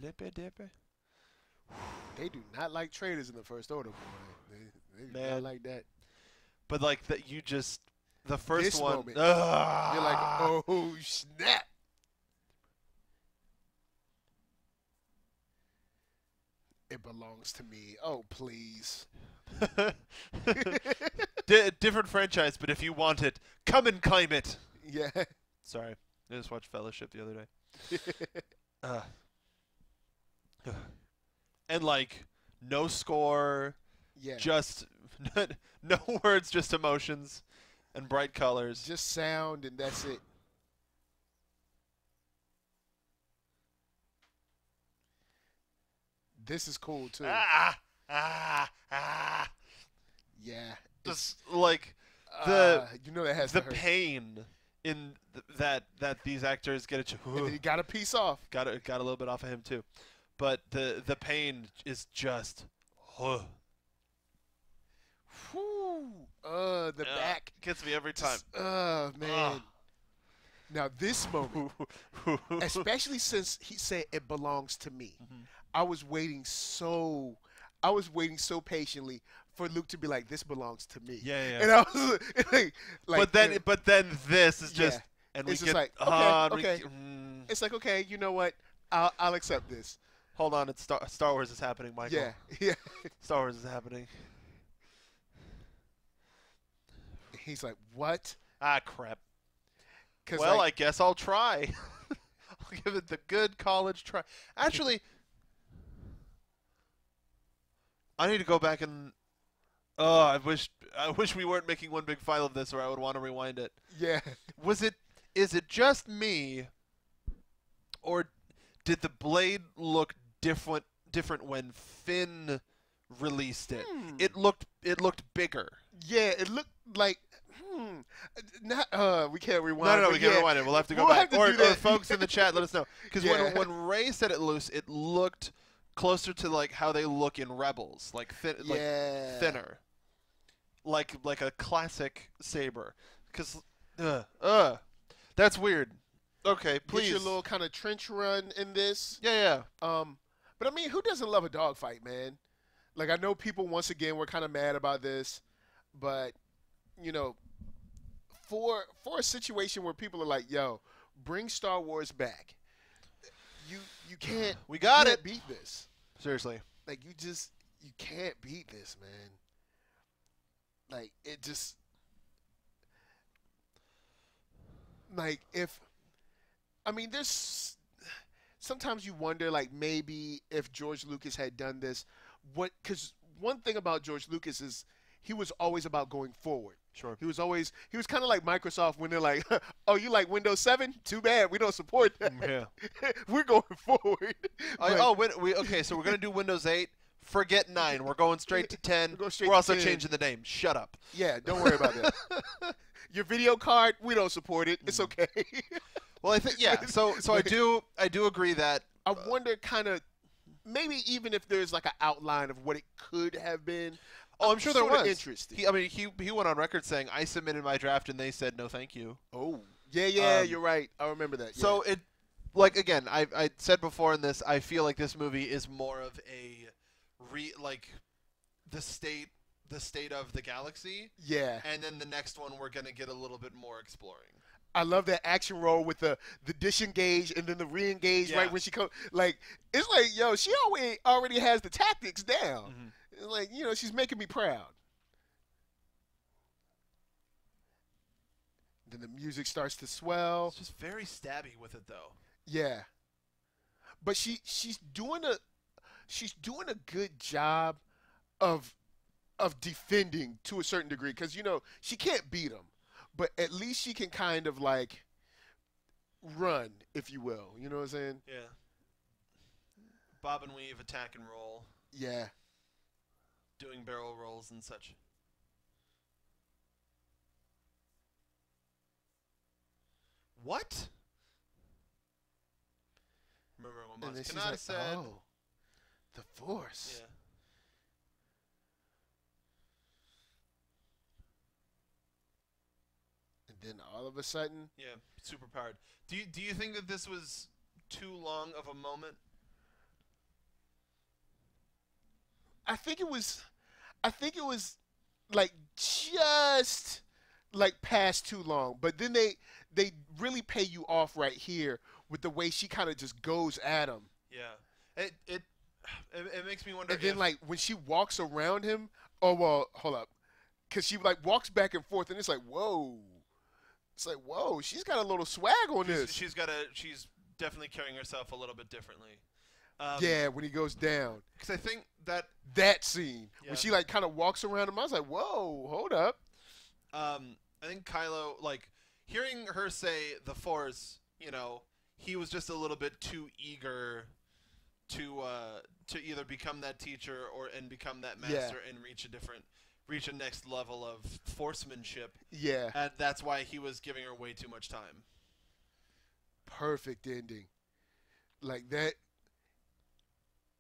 Flippy dippy. They do not like traitors in the First Order, boy. They do not like that. But like that, you just the first this one. Moment, you're like, oh snap! It belongs to me. Oh please. Different franchise, but if you want it, come and claim it. Yeah. Sorry, I just watched Fellowship the other day. And like, no score. Yeah. Just no words, just emotions and bright colors. Just sound, and that's it. This is cool too. Yeah. Just like the that has the to hurt. pain in that these actors get it. And then he got a piece off. Got a little bit off of him too, but the pain is just. Whew. The back gets me every time. Man. Now this moment, especially since he said it belongs to me, I was waiting so patiently for Luke to be like, "This belongs to me." Yeah. And I was like but then this is just, and it's we just get like, okay. It's like, okay, you know what? I'll accept this. Hold on, it's Star Wars is happening, Michael. Yeah. Star Wars is happening. He's like, what? Ah, crap. Well, I guess I'll try. I'll give it the good college try. Actually, I need to go back and. Oh, I wish we weren't making one big file of this, or I would want to rewind it. Yeah. Is it just me, or did the blade look different when Finn released it? It looked bigger. Yeah, it looked like. Not. We can't rewind. No, we can't rewind it. We'll have to go back. Or Folks in the chat, let us know. Because when Rey set it loose, it looked closer to like how they look in Rebels, like thinner, like a classic saber. Because that's weird. Okay, please. Get your little kind of trench run in this. Yeah. But I mean, who doesn't love a dogfight, man? Like, I know people once again were kind of mad about this, but you know, for a situation where people are like, "Yo, bring Star Wars back," you can't. We got can't it. Beat this. Seriously. Like you can't beat this, man. Like it just. Like there's sometimes you wonder, like, maybe if George Lucas had done this, because one thing about George Lucas is he was always about going forward. Sure. He was kind of like Microsoft when they're like, "Oh, you like Windows 7? Too bad, we don't support that. Yeah. We're going forward." Okay, so we're gonna do Windows 8. Forget 9. We're going straight to 10. We're also 10. changing the name. Shut up. Yeah, don't worry about that. Your video card, we don't support it. It's okay. Well, I think So I do agree that I wonder, kind of, maybe even if there's like an outline of what it could have been. Oh, I'm sure there was. Interesting. He went on record saying, "I submitted my draft and they said no, thank you." Oh, yeah, you're right. I remember that. Yeah. So it, like, again, I said before in this, I feel like this movie is more of a the state of the galaxy. Yeah. And then the next one we're gonna get a little bit more exploring. I love that action roll with the disengage and then the re-engage right when she comes. Like, it's like, yo, she already has the tactics down. Mm-hmm. It's like, she's making me proud. Then the music starts to swell. It's just very stabby with it, though. Yeah. But she's doing a good job of defending to a certain degree, because she can't beat him, but at least she can kind of like run, if you will. You know what I'm saying? Yeah. Bob and weave, attack and roll. Yeah. Doing barrel rolls and such. What? Remember what Maz Kanata said? "Oh, the Force." Yeah. And then all of a sudden, yeah, super powered. Do you think that this was too long of a moment? I think it was like just like past too long, but then they really pay you off right here with the way she kind of just goes at him. Yeah, it makes me wonder. And then like when she walks around him, oh well, hold up, because she like walks back and forth, and it's like whoa, she's got a little swag on this. She's definitely carrying herself a little bit differently. Yeah, when he goes down. Because I think that scene when she like kind of walks around him, I was like, whoa, hold up. I think Kylo, like, hearing her say the Force, he was just a little bit too eager to either become that teacher and become that master and reach a next level of forcemanship. Yeah. And that's why he was giving her way too much time. Perfect ending. Like that.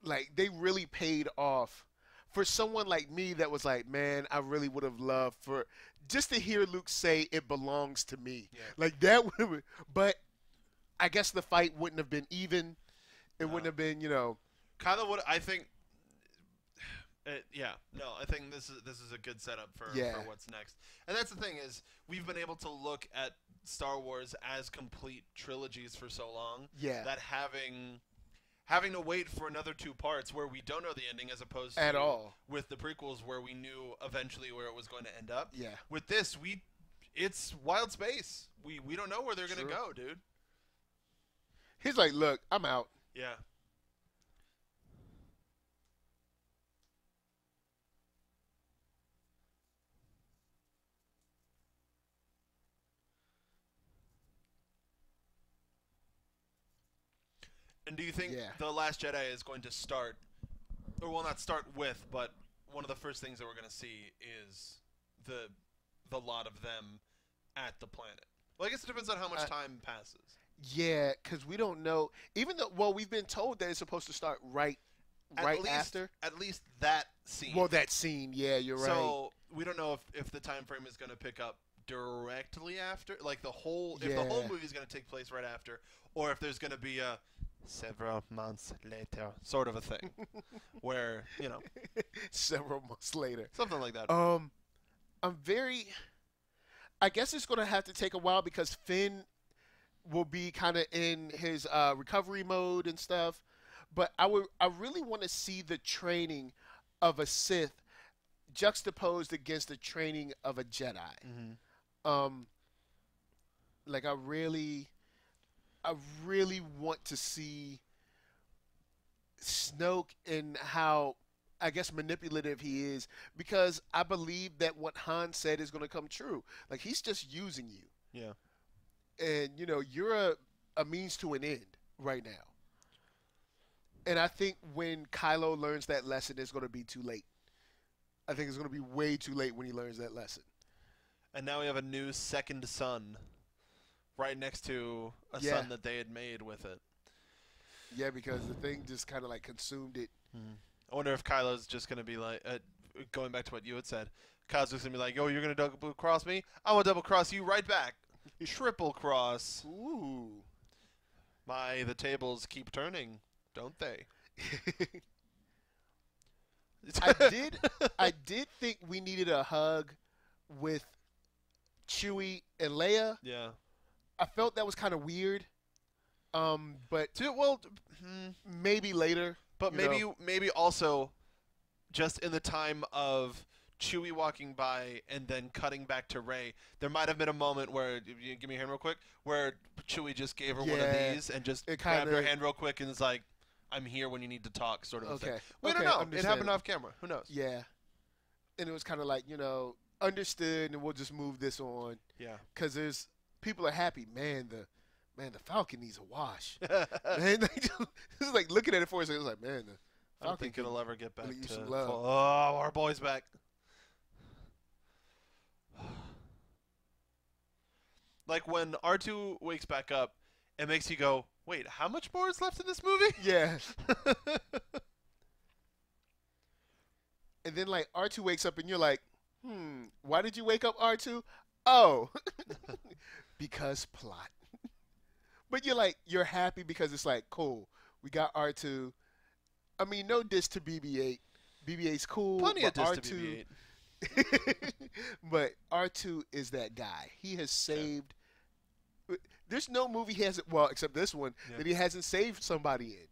Like, they really paid off for someone like me that was like, man, I really would have loved for just to hear Luke say it belongs to me. Yeah. Like that would have, but I guess the fight wouldn't have been even. It wouldn't have been, Kylo would. I think. I think this is a good setup for what's next. And that's the thing is we've been able to look at Star Wars as complete trilogies for so long. Yeah. That having to wait for another 2 parts where we don't know the ending as opposed to at all with the prequels where we knew eventually where it was going to end up. Yeah. With this, it's wild space. We don't know where they're going to go, dude. He's like, look, I'm out. Yeah. And do you think The Last Jedi is going to start, or will not start with, but one of the first things that we're going to see is the lot of them at the planet? Well, I guess it depends on how much time passes. Yeah, because we don't know. Even though, we've been told that it's supposed to start right after. At least that scene. Well, that scene, yeah, you're right. So we don't know if the time frame is going to pick up directly after, like the whole movie is going to take place right after, or if there's going to be a several months later sort of a thing where several months later, something like that. I guess it's going to have to take a while because Finn will be kind of in his recovery mode and stuff, but I really want to see the training of a Sith juxtaposed against the training of a Jedi. Like I really want to see Snoke and how, I guess, manipulative he is, because I believe that what Han said is going to come true. Like, he's just using you. Yeah. And, you're a means to an end right now. And I think when Kylo learns that lesson, it's going to be too late. I think it's going to be way too late when he learns that lesson. And now we have a new second son right next to a son that they had made with it. Yeah, because the thing just kind of like consumed it. I wonder if Kylo's just going to be like, going back to what you had said, Kylo's just going to be like, yo, you're going to double cross me? I will double cross you right back. Triple cross. Ooh. The tables keep turning, don't they? I did think we needed a hug with Chewie and Leia. Yeah. I felt that was kind of weird. But maybe later. But maybe also just in the time of Chewie walking by and then cutting back to Rey, there might have been a moment where, you give me a hand real quick, where Chewie just gave her one of these and just grabbed her hand real quick and is like, I'm here when you need to talk, sort of a thing. We don't know. It happened off camera. Who knows? Yeah. And it was kind of like, understood, and we'll just move this on. Yeah. Because people are happy. Man, the Falcon needs a wash. Man, this is like looking at it for a second. It was like, man, the Falcon I don't think it'll ever get back to some love. Oh, our boy's back. Like when R2 wakes back up, it makes you go, wait, how much more is left in this movie? Yeah. And then like R2 wakes up and you're like, why did you wake up, R2? Oh, because plot. But you're happy because it's like, cool, we got R2. I mean, no diss to BB-8. BB-8's cool. Plenty of diss R2, to BB-8. But R2 is that guy. He has saved. Yeah. There's no movie he hasn't, well, except this one, that he hasn't saved somebody in.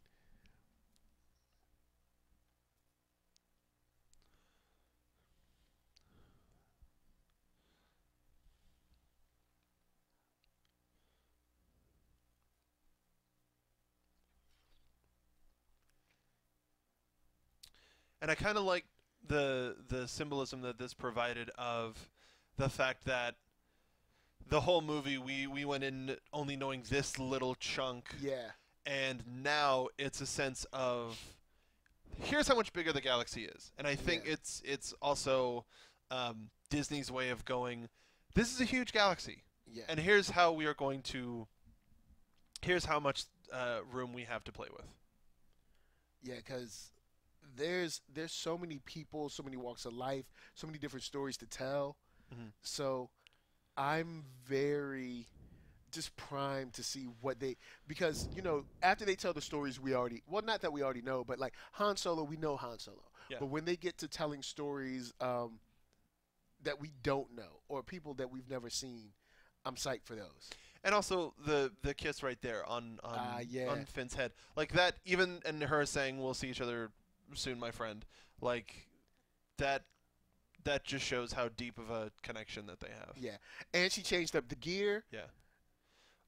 And I kind of like the symbolism that this provided of the fact that the whole movie we went in only knowing this little chunk. Yeah. And now it's a sense of here's how much bigger the galaxy is. And I think it's also Disney's way of going, this is a huge galaxy. Yeah. And here's how we are going to here's how much room we have to play with. Yeah, because there's so many people, so many walks of life, so many different stories to tell. So I'm very just primed to see what because after they tell the stories not that we already know, but like Han Solo, we know Han Solo. Yeah. But when they get to telling stories that we don't know or people that we've never seen, I'm psyched for those. And also the kiss right there on Finn's head, like that. Even and her saying, "We'll see each other soon, my friend." Like that just shows how deep of a connection that they have. Yeah, and she changed up the gear. Yeah.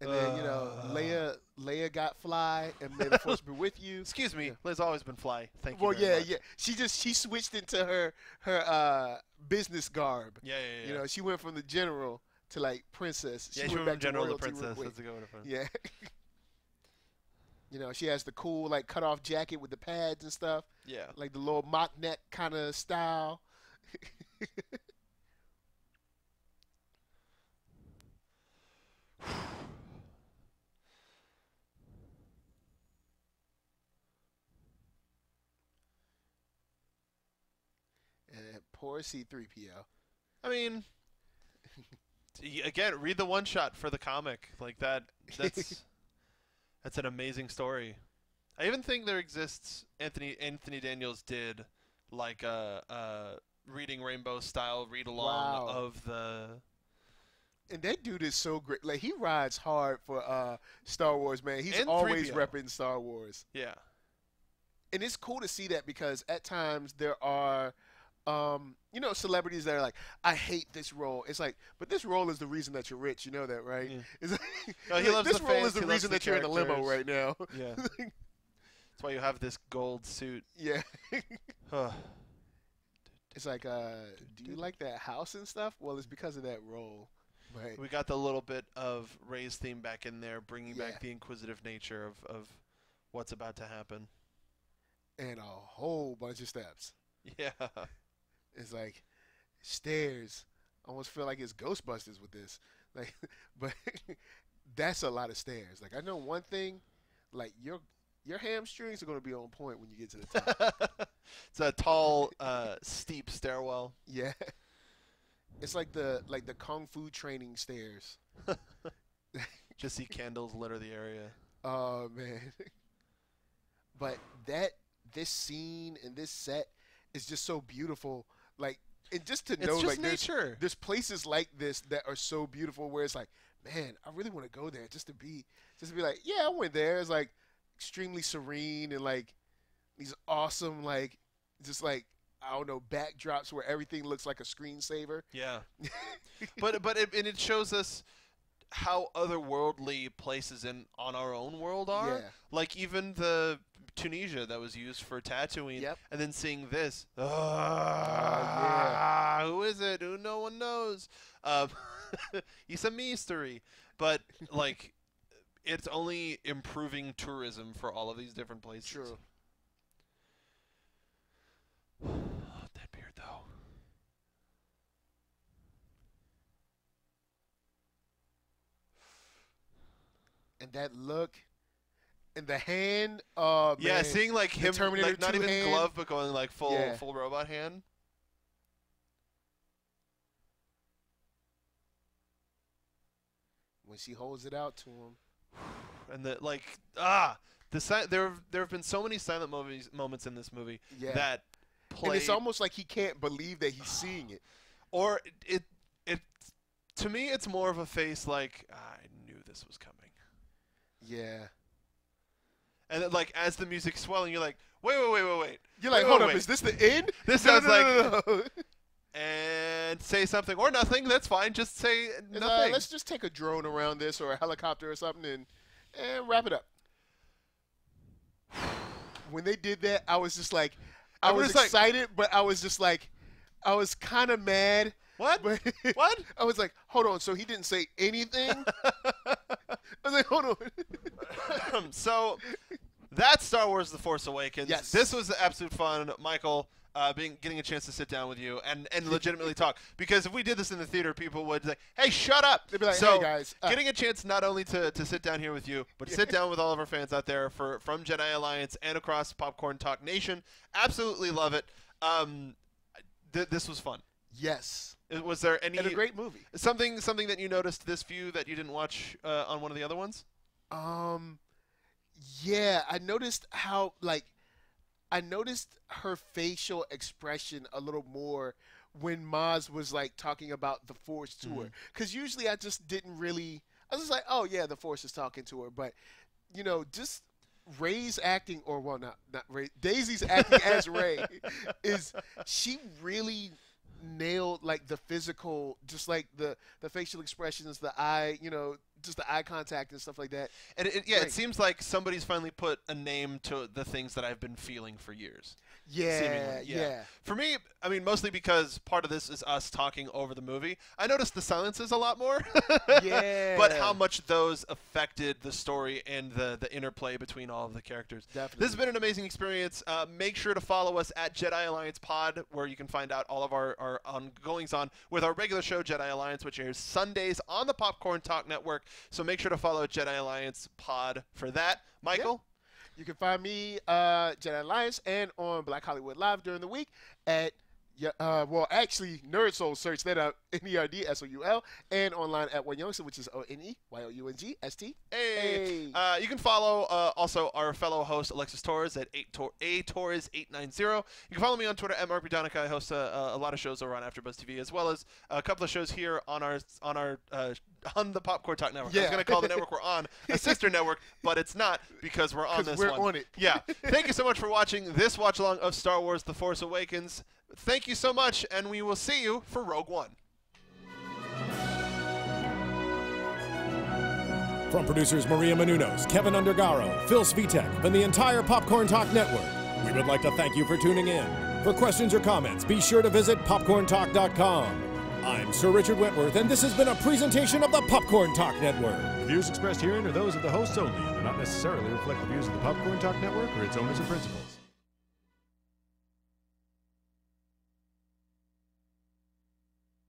And then Leia got fly, and may the Force be with you. Excuse me, Leia's always been fly. Thank you. Well, very much. yeah. She switched into her business garb. Yeah. She went from the general to like princess. She went from general to princess. That's a good one. Yeah. She has the cool like cut off jacket with the pads and stuff. Yeah. Like the little mock neck kind of style. And poor C-3PO. I mean, again, read the one shot for the comic. Like that's an amazing story. I even think there exists. Anthony Daniels did like a Reading Rainbow style read along of the. And that dude is so great. Like he rides hard for Star Wars, man. He's and always 3PO. repping Star Wars. Yeah. And it's cool to see that because at times there are celebrities that are like, I hate this role. It's like, but this role is the reason that you're rich. You know that, right? Yeah. It's like, No, he loves this the role fans, is the he loves reason the that you're in a limo characters. right now. Yeah. That's why you have this gold suit. Yeah. It's like, do you like that house and stuff? Well, it's because of that role. Right. We got the little bit of Rey's theme back in there, bringing back the inquisitive nature of what's about to happen. And a whole bunch of steps. Yeah. It's like stairs. I almost feel like it's Ghostbusters with this. Like, but that's a lot of stairs. Like I know one thing, like your hamstrings are going to be on point when you get to the top. It's a tall, steep stairwell. Yeah. It's like the kung fu training stairs. Just see candles litter the area. Oh man. But this scene and this set is just so beautiful. Like, and just to know, like, there's places like this that are so beautiful where it's like, man, I really want to go there just to be like, yeah, I went there. It's like extremely serene and like these awesome, like, just like, I don't know, backdrops where everything looks like a screensaver. Yeah. but it shows us how otherworldly places on our own world are. Yeah. Like even the Tunisia that was used for Tatooine. Yep. And then seeing this. Yeah. Who is it? Who no one knows. It's a mystery. But like it's only improving tourism for all of these different places. True. That beard, though. And that look, and the hand. Yeah, man. seeing like him, Terminator like not 2 even hand. glove, but going like full Yeah. full robot hand. When she holds it out to him. And there have been so many silent moments in this movie that play. And it's almost like he can't believe that he's seeing it. Or it to me it's more of a face like I knew this was coming. Yeah. And then, like as the music's swelling, you're like, wait. You're like, hold up, is this the end? This sounds No. And say something or nothing. That's fine. Just say nothing. Let's just take a drone around this or a helicopter or something and wrap it up. When they did that, I was just like, I was excited, but I was just like, I was kind of mad. What? But What? I was like, hold on. So he didn't say anything? I was like, hold on. So That's Star Wars: The Force Awakens. Yes. This was absolute fun, Michael. Getting a chance to sit down with you and legitimately talk, because if we did this in the theater, people would say, "Hey, shut up!" They'd be like, so "Hey guys," getting a chance not only to sit down here with you, but to sit down with all of our fans out there from Jedi Alliance and across Popcorn Talk Nation, absolutely love it. This was fun. Yes. Was there any and a great movie? Something that you noticed this view that you didn't watch on one of the other ones? Yeah, I noticed how I noticed her facial expression a little more when Maz was like talking about the Force to her. Because usually I just didn't really. I was just like, oh yeah, the Force is talking to her. But just Rey's acting, or well, not Rey. Daisy's acting as Rey she really nailed like the physical, just like the facial expressions, the eye, just the eye contact and stuff like that. And it seems like somebody's finally put a name to the things that I've been feeling for years. Yeah. For me, I mean, mostly because part of this is us talking over the movie. I noticed the silences a lot more. Yeah. But how much those affected the story and the interplay between all of the characters. Definitely. This has been an amazing experience. Make sure to follow us at Jedi Alliance Pod, where you can find out all of our ongoings on with our regular show, Jedi Alliance, which airs Sundays on the Popcorn Talk Network. So make sure to follow Jedi Alliance Pod for that. Michael? Yep. You can find me, Jedi Alliance, and on Black Hollywood Live during the week at, actually, Nerd Soul, search that out, NERDSOUL, and online at OneYoungster, which is ONEYOUNGST. Hey! You can follow also our fellow host, Alexis Torres, at Torres890. You can follow me on Twitter at Donica. I host a lot of shows over on AfterBuzz TV, as well as a couple of shows here on the Popcorn Talk Network. Yeah. I was going to call the network we're on a sister network, but it's not, because we're on this we're one. on it. Yeah. Thank you so much for watching this watch-along of Star Wars: The Force Awakens. Thank you so much, and we will see you for Rogue One. From producers Maria Menounos, Kevin Undergaro, Phil Svitek, and the entire Popcorn Talk Network, we would like to thank you for tuning in. For questions or comments, be sure to visit popcorntalk.com. I'm Sir Richard Wentworth, and this has been a presentation of the Popcorn Talk Network. The views expressed herein are those of the hosts only and do not necessarily reflect the views of the Popcorn Talk Network or its owners and principals.